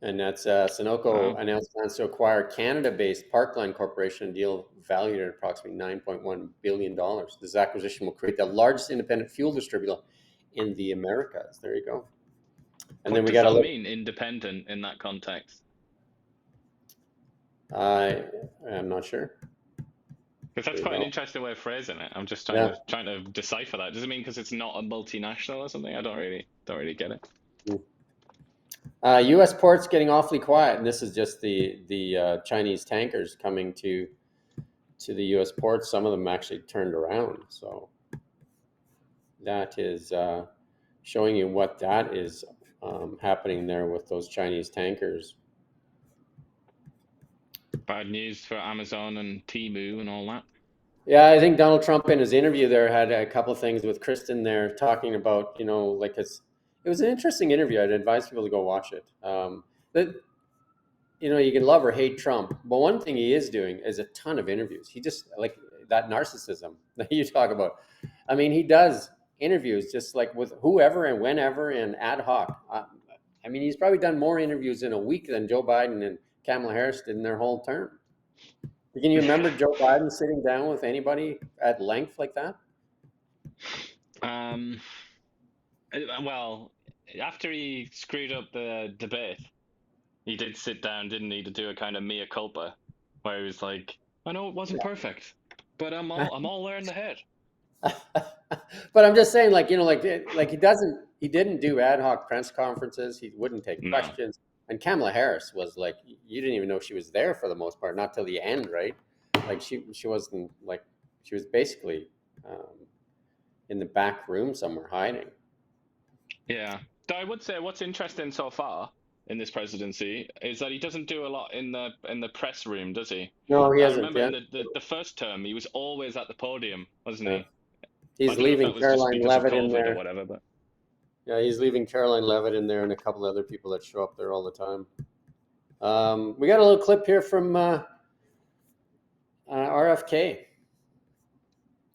And that's Sunoco announced plans to acquire Canada-based Parkland Corporation, deal valued at approximately $9.1 billion. This acquisition will create the largest independent fuel distributor in the Americas. There you go. And then we got to look. Mean independent in that context? I'm not sure. Because that's quite an interesting way of phrasing it. I'm just trying to decipher that. Does it mean because it's not a multinational or something? I don't really get it. U.S. ports getting awfully quiet, and this is just the Chinese tankers coming to the U.S. ports. Some of them actually turned around, so that is showing you what that is happening there with those Chinese tankers. Bad news for Amazon and Temu and all that. Yeah, I think Donald Trump in his interview there had a couple of things with Kristen there talking about, you know, like it was an interesting interview. I'd advise people to go watch it. But, you know, you can love or hate Trump, but one thing he is doing is a ton of interviews. He just, like, that narcissism that you talk about. I mean, he does interviews just like with whoever and whenever and ad hoc. I mean, he's probably done more interviews in a week than Joe Biden and Kamala Harris did in their whole term. Can you remember Joe Biden sitting down with anybody at length like that? Well, after he screwed up the debate, he did sit down, didn't he, to do a kind of mea culpa, where he was like, "I know it wasn't perfect, but I'm all there in the head." But I'm just saying, like, you know, like he didn't do ad hoc press conferences. He wouldn't take No. questions. And Kamala Harris was like, you didn't even know she was there for the most part, not till the end, right? Like she wasn't, like, she was basically in the back room somewhere hiding. Yeah. Though I would say what's interesting so far in this presidency is that he doesn't do a lot in the press room, does he? No, he I hasn't. remember Yeah. in the first term, he was always at the podium, wasn't Yeah. he? He's I don't know if leaving that was just Caroline because of Levitt in COVID or there. whatever, but Yeah, he's leaving Caroline Levitt in there and a couple other people that show up there all the time. We got a little clip here from RFK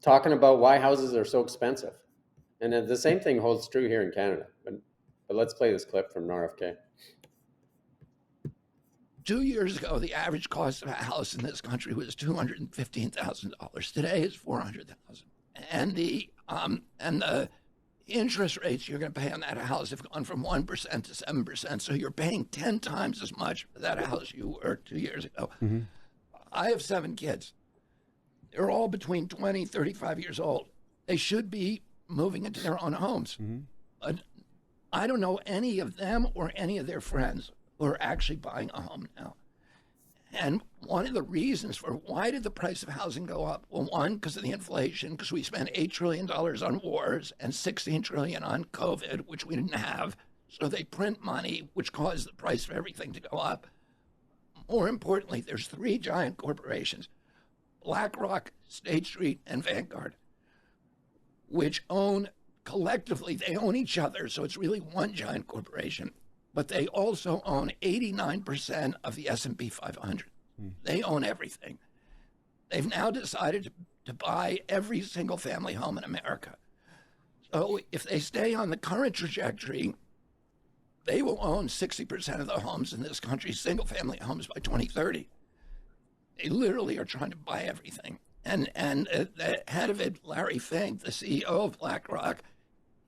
talking about why houses are so expensive. And the same thing holds true here in Canada. But let's play this clip from RFK. 2 years ago, the average cost of a house in this country was $215,000. Today, it's $400,000. And the interest rates you're going to pay on that house have gone from 1% to 7%. So you're paying 10 times as much for that house you were 2 years ago. Mm-hmm. I have 7 kids. They're all between 20 and 35 years old. They should be moving into their own homes. Mm-hmm. But I don't know any of them or any of their friends who are actually buying a home now. And one of the reasons for why did the price of housing go up? Well, one, because of the inflation, because we spent $8 trillion on wars and $16 trillion on COVID, which we didn't have. So they print money, which caused the price of everything to go up. More importantly, there's 3 giant corporations, BlackRock, State Street, and Vanguard, which own collectively, they own each other. So it's really one giant corporation. But they also own 89% of the S&P 500. They own everything. They've now decided to buy every single family home in America. So if they stay on the current trajectory, they will own 60% of the homes in this country, single family homes, by 2030. They literally are trying to buy everything. And the head of it, Larry Fink, the CEO of BlackRock,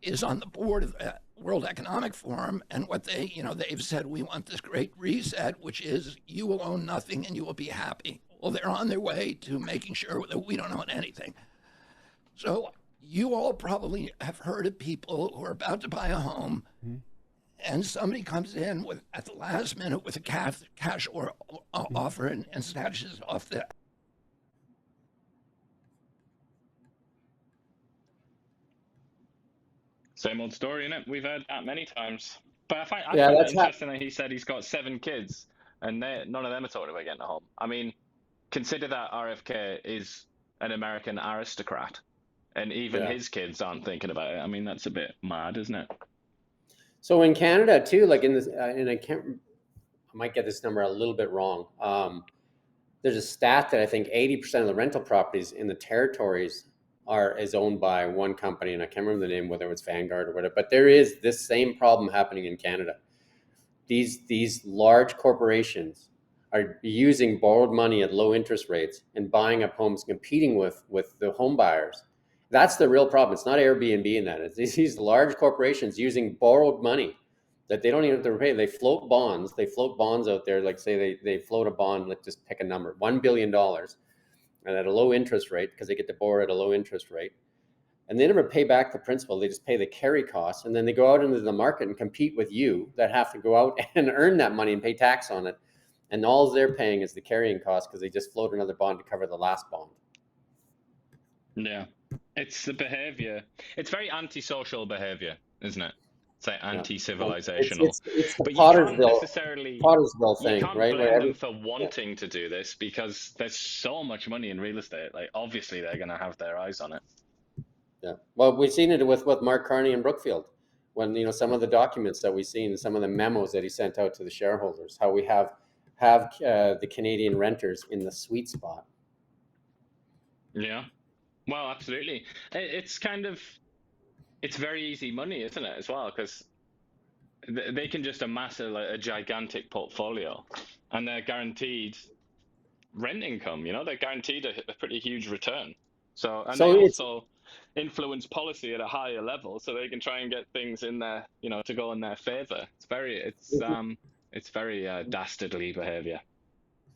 is on the board of the World Economic Forum, and what they've said, we want this great reset, which is you will own nothing and you will be happy. Well, they're on their way to making sure that we don't own anything. So you all probably have heard of people who are about to buy a home, and somebody comes in at the last minute with a cash or offer and snatches off the. same old story, innit? We've heard that many times. But I find Yeah, it that's interesting that he said he's got 7 kids, and none of them are talking about getting a home. I mean, consider that RFK is an American aristocrat, and even his kids aren't thinking about it. I mean, that's a bit mad, isn't it? So in Canada too, like in this, and I might get this number a little bit wrong. There's a stat that I think 80% of the rental properties in the territories is owned by one company, and I can't remember the name, whether it's Vanguard or whatever. But there is this same problem happening in Canada. These large corporations are using borrowed money at low interest rates and buying up homes, competing with the home buyers. That's the real problem. It's not Airbnb and that. It's these large corporations using borrowed money that they don't even have to repay. They float bonds. They float bonds out there. Like say they float a bond, let's just pick a number, $1 billion, and at a low interest rate, because they get to borrow at a low interest rate. And they never pay back the principal. They just pay the carry costs. And then they go out into the market and compete with you that have to go out and earn that money and pay tax on it. And all they're paying is the carrying cost because they just float another bond to cover the last bond. Yeah. It's the behavior. It's very antisocial behavior, isn't it? It's like anti-civilizational. It's the but Pottersville thing, you can't right? blame them for wanting to do this because there's so much money in real estate. Like, obviously, they're going to have their eyes on it. Yeah. Well, we've seen it with Mark Carney and Brookfield, when some of the documents that we've seen, some of the memos that he sent out to the shareholders, how we have the Canadian renters in the sweet spot. Yeah. Well, absolutely. It's kind of, it's very easy money, isn't it, as well? Because they can just amass a gigantic portfolio, and they're guaranteed rent income. They're guaranteed a pretty huge return. So, and they So it's also influence policy at a higher level, so they can try and get things in there, to go in their favor. It's very dastardly behavior.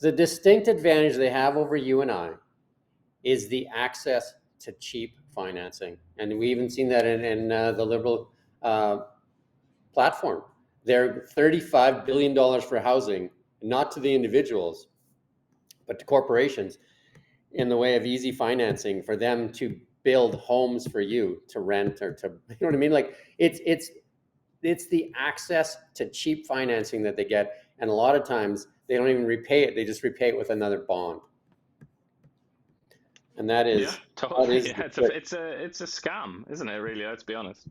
the distinct advantage they have over you and I is the access to cheap financing, and we even seen that in the Liberal uh, platform. They're $35 billion for housing, not to the individuals, but to corporations, in the way of easy financing for them to build homes for you to rent or to, you know what I mean? Like it's the access to cheap financing that they get, and a lot of times they don't even repay it; they just repay it with another bond, and that Yeah, is totally. the Yeah, trick. it's a scam, isn't it? Really, let's be honest.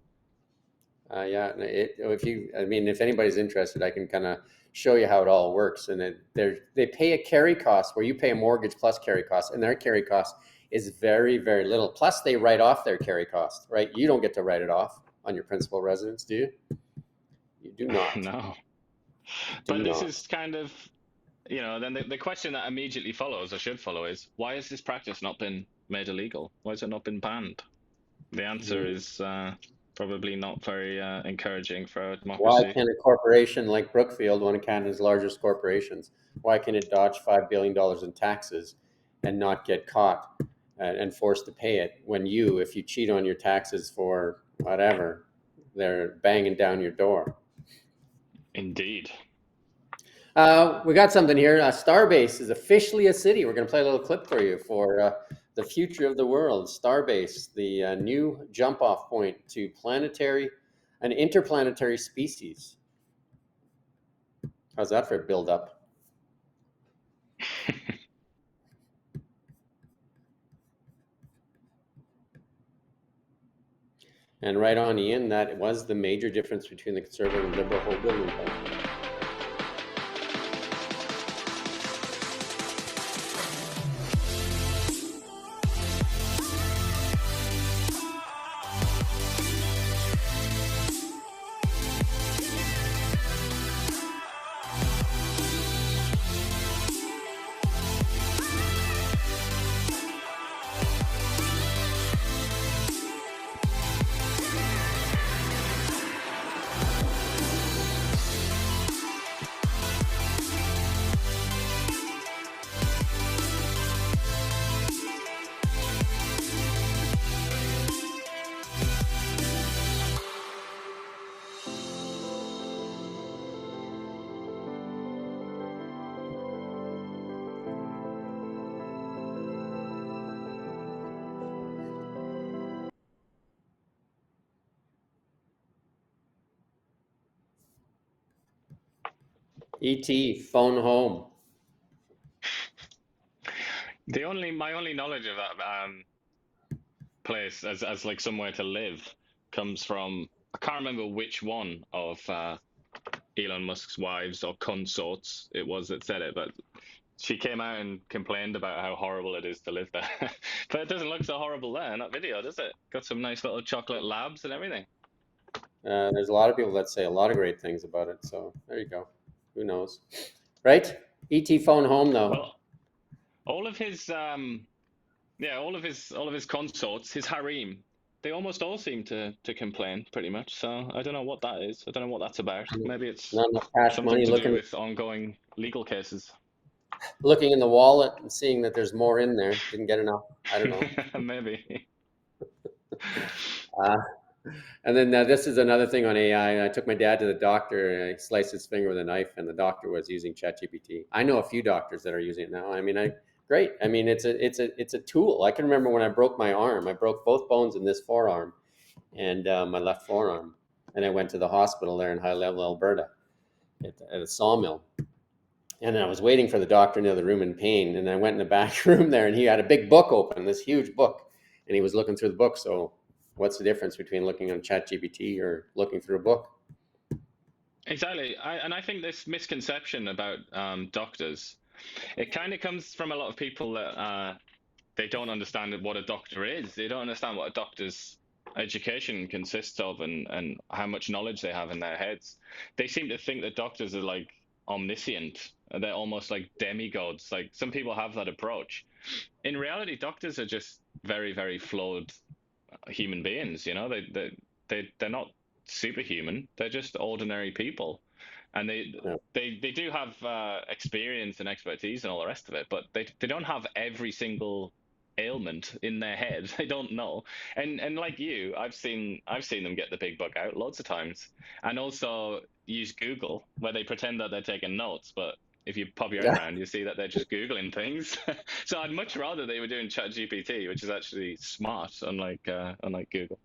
Yeah, I mean, if anybody's interested, I can kind of show you how it all works. And they pay a carry cost where you pay a mortgage plus carry cost, and their carry cost is very, very little. Plus, they write off their carry cost, right? You don't get to write it off on your principal residence, do you? You do not. No, Do but this not. is kind of, then the question that immediately follows, or should follow, is why has this practice not been made illegal? Why has it not been banned? The answer Mm. is probably not very encouraging for our Why democracy. can a corporation like Brookfield, one of Canada's largest corporations, why can it dodge $5 billion in taxes and not get caught and forced to pay it when you, if you cheat on your taxes for whatever, they're banging down your door? Indeed. We got something here. Starbase is officially a city. We're going to play a little clip for you for the future of the world. Starbase, the new jump off point to an interplanetary species. How's that for a build up? And right on, Ian, that was the major difference between the Conservative and Liberal home building plan. ET, phone home. My only knowledge of that place as like somewhere to live comes from, I can't remember which one of Elon Musk's wives or consorts it was that said it, but she came out and complained about how horrible it is to live there. But it doesn't look so horrible there in that video, does it? Got some nice little chocolate labs and everything. There's a lot of people that say a lot of great things about it. So there you go. Who knows? Right? ET phone home, though. Well, all of his all of his consorts, his harem, they almost all seem to complain pretty much. So I don't know what that is. I don't know what that's about. Maybe it's Not enough cash something money, to do with ongoing legal cases. looking in the wallet and seeing that there's more in there. Didn't get enough. I don't know. Maybe. And then this is another thing on AI. I took my dad to the doctor and I sliced his finger with a knife, and the doctor was using ChatGPT. I know a few doctors that are using it now. I mean, great. I mean, it's a tool. I can remember when I broke my arm. I broke both bones in this forearm and my left forearm, and I went to the hospital there in High Level, Alberta, at a sawmill. And I was waiting for the doctor in the other room in pain, and I went in the back room there, and he had a big book open, this huge book, and he was looking through the book. So what's the difference between looking on ChatGPT or looking through a book? Exactly. I think this misconception about doctors, it kind of comes from a lot of people that they don't understand what a doctor is. They don't understand what a doctor's education consists of, and how much knowledge they have in their heads. They seem to think that doctors are like omniscient. They're almost like demigods. Like some people have that approach. In reality, doctors are just very, very flawed human beings. You know, they're not superhuman. They're just ordinary people, and Yeah. they do have experience and expertise and all the rest of it, but they don't have every single ailment in their head. They don't know. And like you, I've seen them get the big book out loads of times, and also use Google, where they pretend that they're taking notes, but if you pop your head Yeah. around, you see that they're just Googling things. So I'd much rather they were doing ChatGPT, which is actually smart, unlike Google.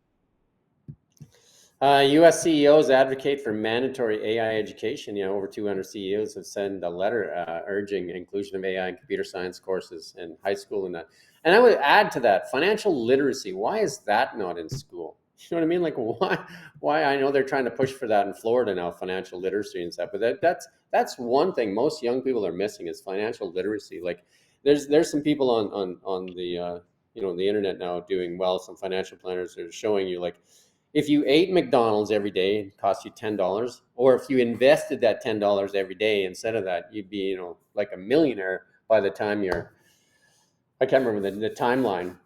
U.S. CEOs advocate for mandatory AI education. You know, over 200 CEOs have sent a letter urging inclusion of AI and computer science courses in high school and that. And I would add to that financial literacy. Why is that not in school? You know what I mean? Like why? Why? I know they're trying to push for that in Florida now, financial literacy and stuff. But that's one thing most young people are missing is financial literacy. Like there's some people on the the internet now doing well. Some financial planners are showing you like if you ate McDonald's every day, it cost you $10, or if you invested that $10 every day instead of that, you'd be, like a millionaire by the time I can't remember the timeline,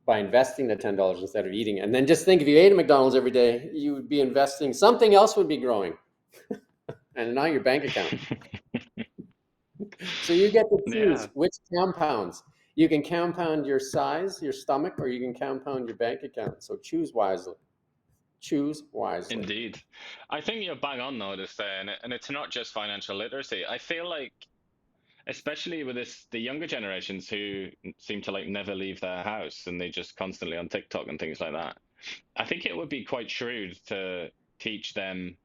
by investing the $10 instead of eating. And then just think if you ate a McDonald's every day, you would be investing, something else would be growing, and not your bank account. So you get to choose Yeah, which compounds. You can compound your size, your stomach, or you can compound your bank account. So choose wisely. Choose wisely. indeed. I think you're bang on though to say, and it's not just financial literacy. I feel like, especially with the younger generations who seem to like never leave their house and they just constantly on TikTok and things like that. I think it would be quite shrewd to teach them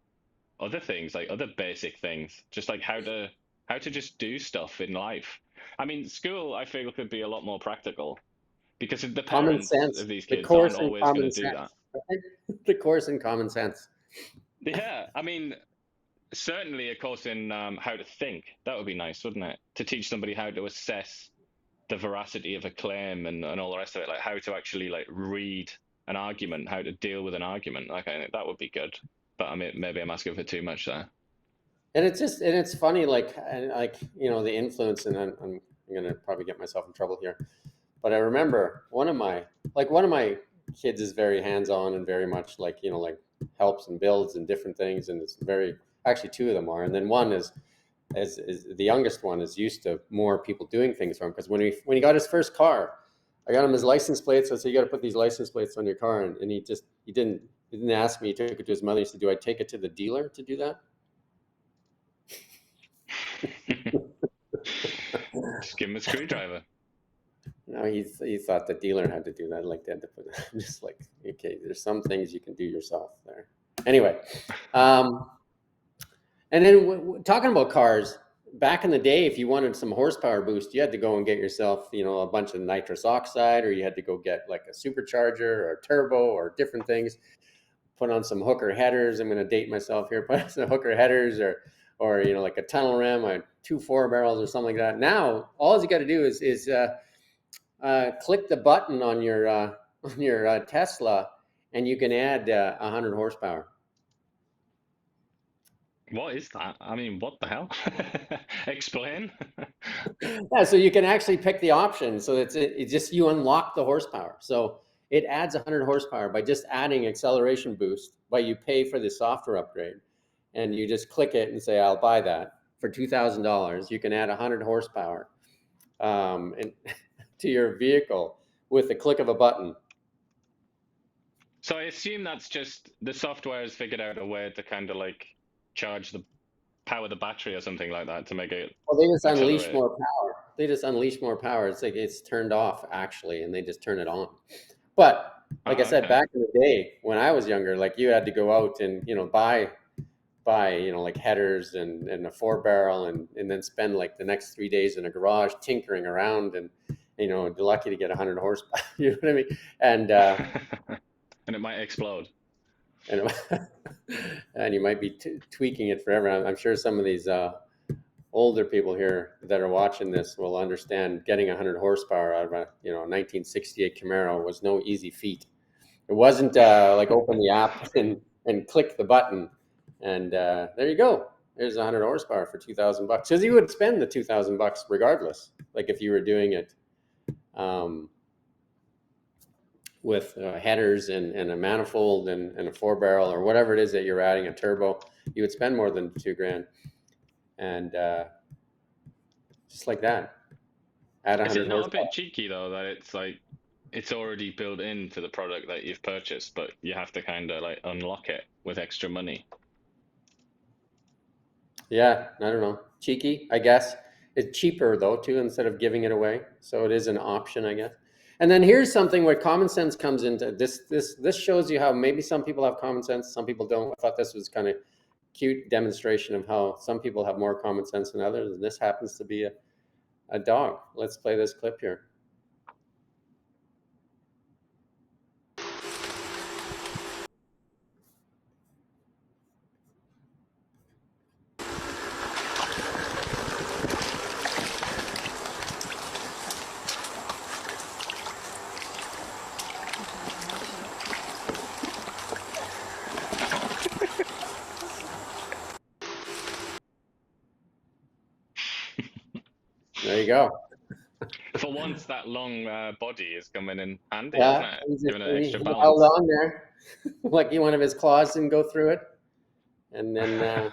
other things, like other basic things, just like how to just do stuff in life. I mean, school I feel could be a lot more practical because the Common parents sense. of these The kids aren't course in always going common to do that. sense. The course in common sense. Yeah, I mean, certainly a course in how to think. That would be nice, wouldn't it? To teach somebody how to assess the veracity of a claim and all the rest of it, like how to actually like read an argument, how to deal with an argument. Like I think that would be good. But I mean, maybe I'm asking for too much there. And it's funny, like the influence, and I'm gonna probably get myself in trouble here, but I remember one of my kids is very hands-on and very much like like helps and builds and different things, and it's very actually two of them are, and then one is the youngest one is used to more people doing things for him because when he got his first car, I got him his license plates. I said you got to put these license plates on your car, and he didn't ask me. He took it to his mother. He said, "Do I take it to the dealer to do that?" Just give him a screwdriver. No, he thought the dealer had to do that. Like they had to put just like okay, there's some things you can do yourself there. Anyway, and then talking about cars, back in the day, if you wanted some horsepower boost, you had to go and get yourself a bunch of nitrous oxide, or you had to go get like a supercharger or a turbo or different things. Put on some hooker headers. I'm going to date myself here. Put on some hooker headers or like a tunnel ram, or 2 4 barrels or something like that. Now, all you got to do is click the button on your Tesla, and you can add 100 horsepower. What is that? I mean, what the hell? Explain. Yeah, so you can actually pick the option. So it's just you unlock the horsepower. So it adds 100 horsepower by just adding acceleration boost. But you pay for the software upgrade, and you just click it and say, "I'll buy that for $2,000." You can add 100 horsepower and to your vehicle with the click of a button. So I assume that's just the software has figured out a way to kind of like charge the power the battery or something like that to make it Well, they just unleash accelerate. more power. They just unleash more power. It's like it's turned off actually, and they just turn it on. But like I Ah, said, okay. back in the day when I was younger, like you had to go out and buy like headers and a 4 barrel and then spend like the next 3 days in a garage tinkering around and you're lucky to get 100 horsepower. You know what I mean? And And it might explode. and, and you might be tweaking it forever. I'm sure some of these older people here that are watching this will understand getting 100 horsepower out of a 1968 Camaro was no easy feat. It wasn't like open the app and click the button and there you go. There's 100 horsepower for $2,000 because you would spend the $2,000 regardless. Like if you were doing it with headers and a manifold and a 4-barrel or whatever it is that you're adding, a turbo, you would spend more than $2,000. And just like that, add Is 100 it not a horsepower. bit cheeky though that it's like it's already built into the product that you've purchased, but you have to kind of like unlock it with extra money? Yeah, I don't know. Cheeky, I guess. It's cheaper though too, instead of giving it away. So it is an option, I guess. And then here's something where common sense comes into this. This shows you how maybe some people have common sense, some people don't. I thought this was kind of cute demonstration of how some people have more common sense than others. And this happens to be a dog. Let's play this clip here. There you go. For once, that long body is coming in handy, Yeah, isn't it? Giving it extra he balance. held on there, like one of his claws didn't go through it. And then,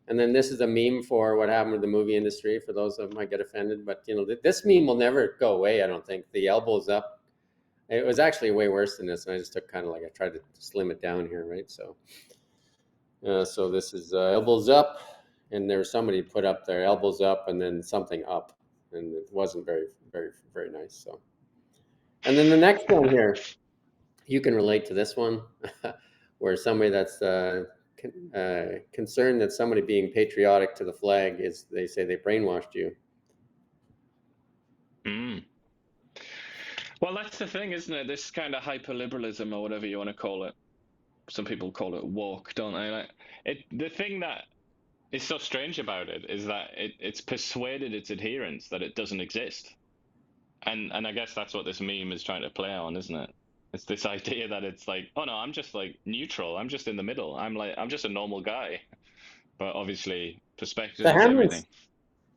and then this is a meme for what happened with the movie industry. For those that might get offended, but this meme will never go away. I don't think. The elbows up. It was actually way worse than this, and I just took kind of like I tried to slim it down here, right? So, so this is elbows up, and there was somebody put up their elbows up, and then something up, and it wasn't very, very, very nice. So, and then the next one here, you can relate to this one, where somebody that's concerned that somebody being patriotic to the flag is, they say they brainwashed you. Mm. Well, that's the thing, isn't it? This kind of hyperliberalism, or whatever you want to call it. Some people call it woke, don't they? Like the thing that is so strange about it is that it's persuaded its adherents that it doesn't exist, and I guess that's what this meme is trying to play on, isn't it? It's this idea that it's like, oh no, I'm just like neutral. I'm just in the middle. I'm just a normal guy. But obviously, perspective is everything.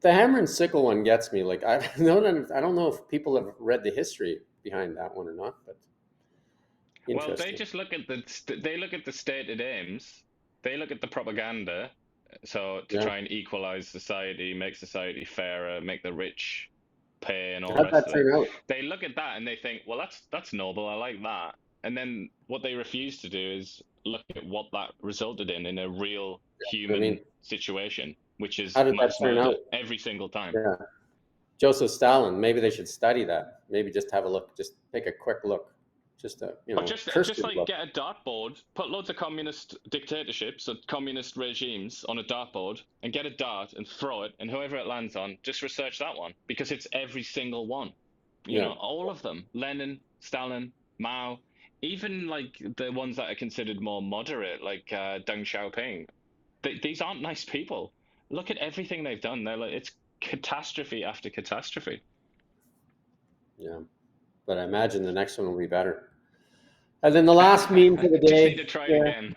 The hammer and sickle one gets me. Like I don't know if people have read the history behind that one or not, but well, they just look at the stated aims. They look at the propaganda. So to try and equalize society, make society fairer, make the rich pay, and all the rest of it. They look at that and they think, well, that's noble. I like that. And then what they refuse to do is look at what that resulted in a real human situation, which is mass murder every single time. Yeah. Joseph Stalin. Maybe they should study that. Maybe just have a look. Just take a quick look. Just like get a dartboard, put loads of communist dictatorships or communist regimes on a dartboard, and get a dart and throw it, and whoever it lands on, just research that one, because it's every single one. You know, all of them: Lenin, Stalin, Mao, even like the ones that are considered more moderate, like Deng Xiaoping. These aren't nice people. Look at everything they've done. They're like, it's catastrophe after catastrophe. Yeah. But I imagine the next one will be better. And then the last meme for the day. Just need to try again.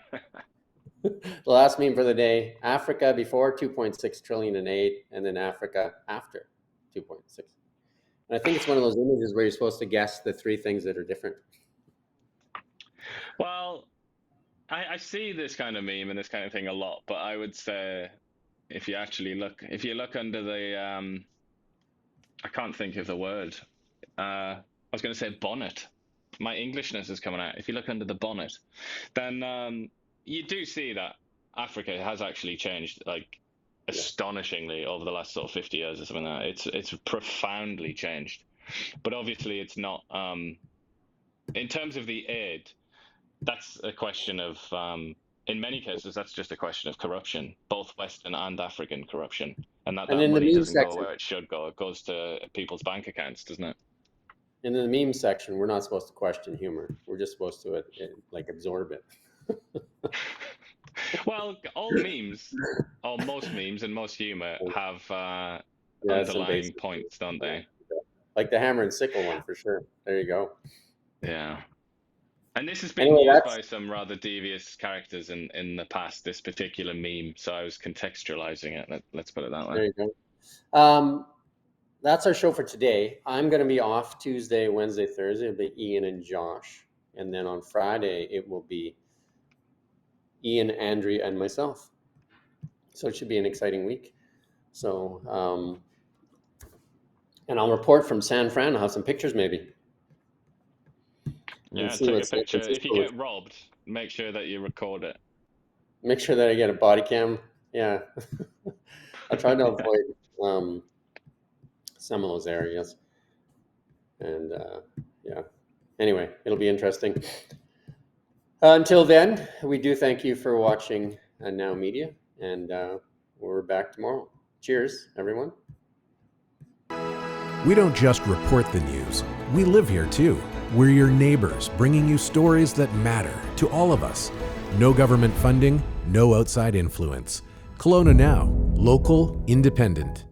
The last meme for the day: Africa before 2.6 trillion in aid, and then Africa after 2.6. And I think it's one of those images where you're supposed to guess the three things that are different. Well, I see this kind of meme and this kind of thing a lot, but I would say if you look under the I can't think of the word. I was going to say bonnet. My Englishness is coming out. If you look under the bonnet, then you do see that Africa has actually changed, like astonishingly, over the last sort of 50 years or something like that. It's profoundly changed. But obviously it's not, in terms of the aid, that's a question of, in many cases, that's just a question of corruption, both Western and African corruption. And that money doesn't go where it should go. It goes to people's bank accounts, doesn't it? And in the meme section, we're not supposed to question humor. We're just supposed to like absorb it. Well, all memes, or most memes and most humor have some underlying basic- points, don't they? Like the hammer and sickle one for sure. There you go. Yeah. And this has been Anyway, used that's by some rather devious characters in the past, this particular meme. So I was contextualizing it. Let's put it that there way. you go. That's our show for today. I'm going to be off Tuesday, Wednesday, Thursday. It'll be Ian and Josh, and then on Friday it will be Ian, Andrea, and myself. So it should be an exciting week. So, and I'll report from San Fran. I'll have some pictures maybe. Yeah, see take what a San picture. If you Francisco get robbed, make sure that you record it. Make sure that I get a body cam. Yeah. I try to avoid some of those areas. And yeah. Anyway, it'll be interesting. Until then, we do thank you for watching Now Media, and we're back tomorrow. Cheers, everyone. We don't just report the news, we live here too. We're your neighbors, bringing you stories that matter to all of us. No government funding, no outside influence. Kelowna Now, local, independent.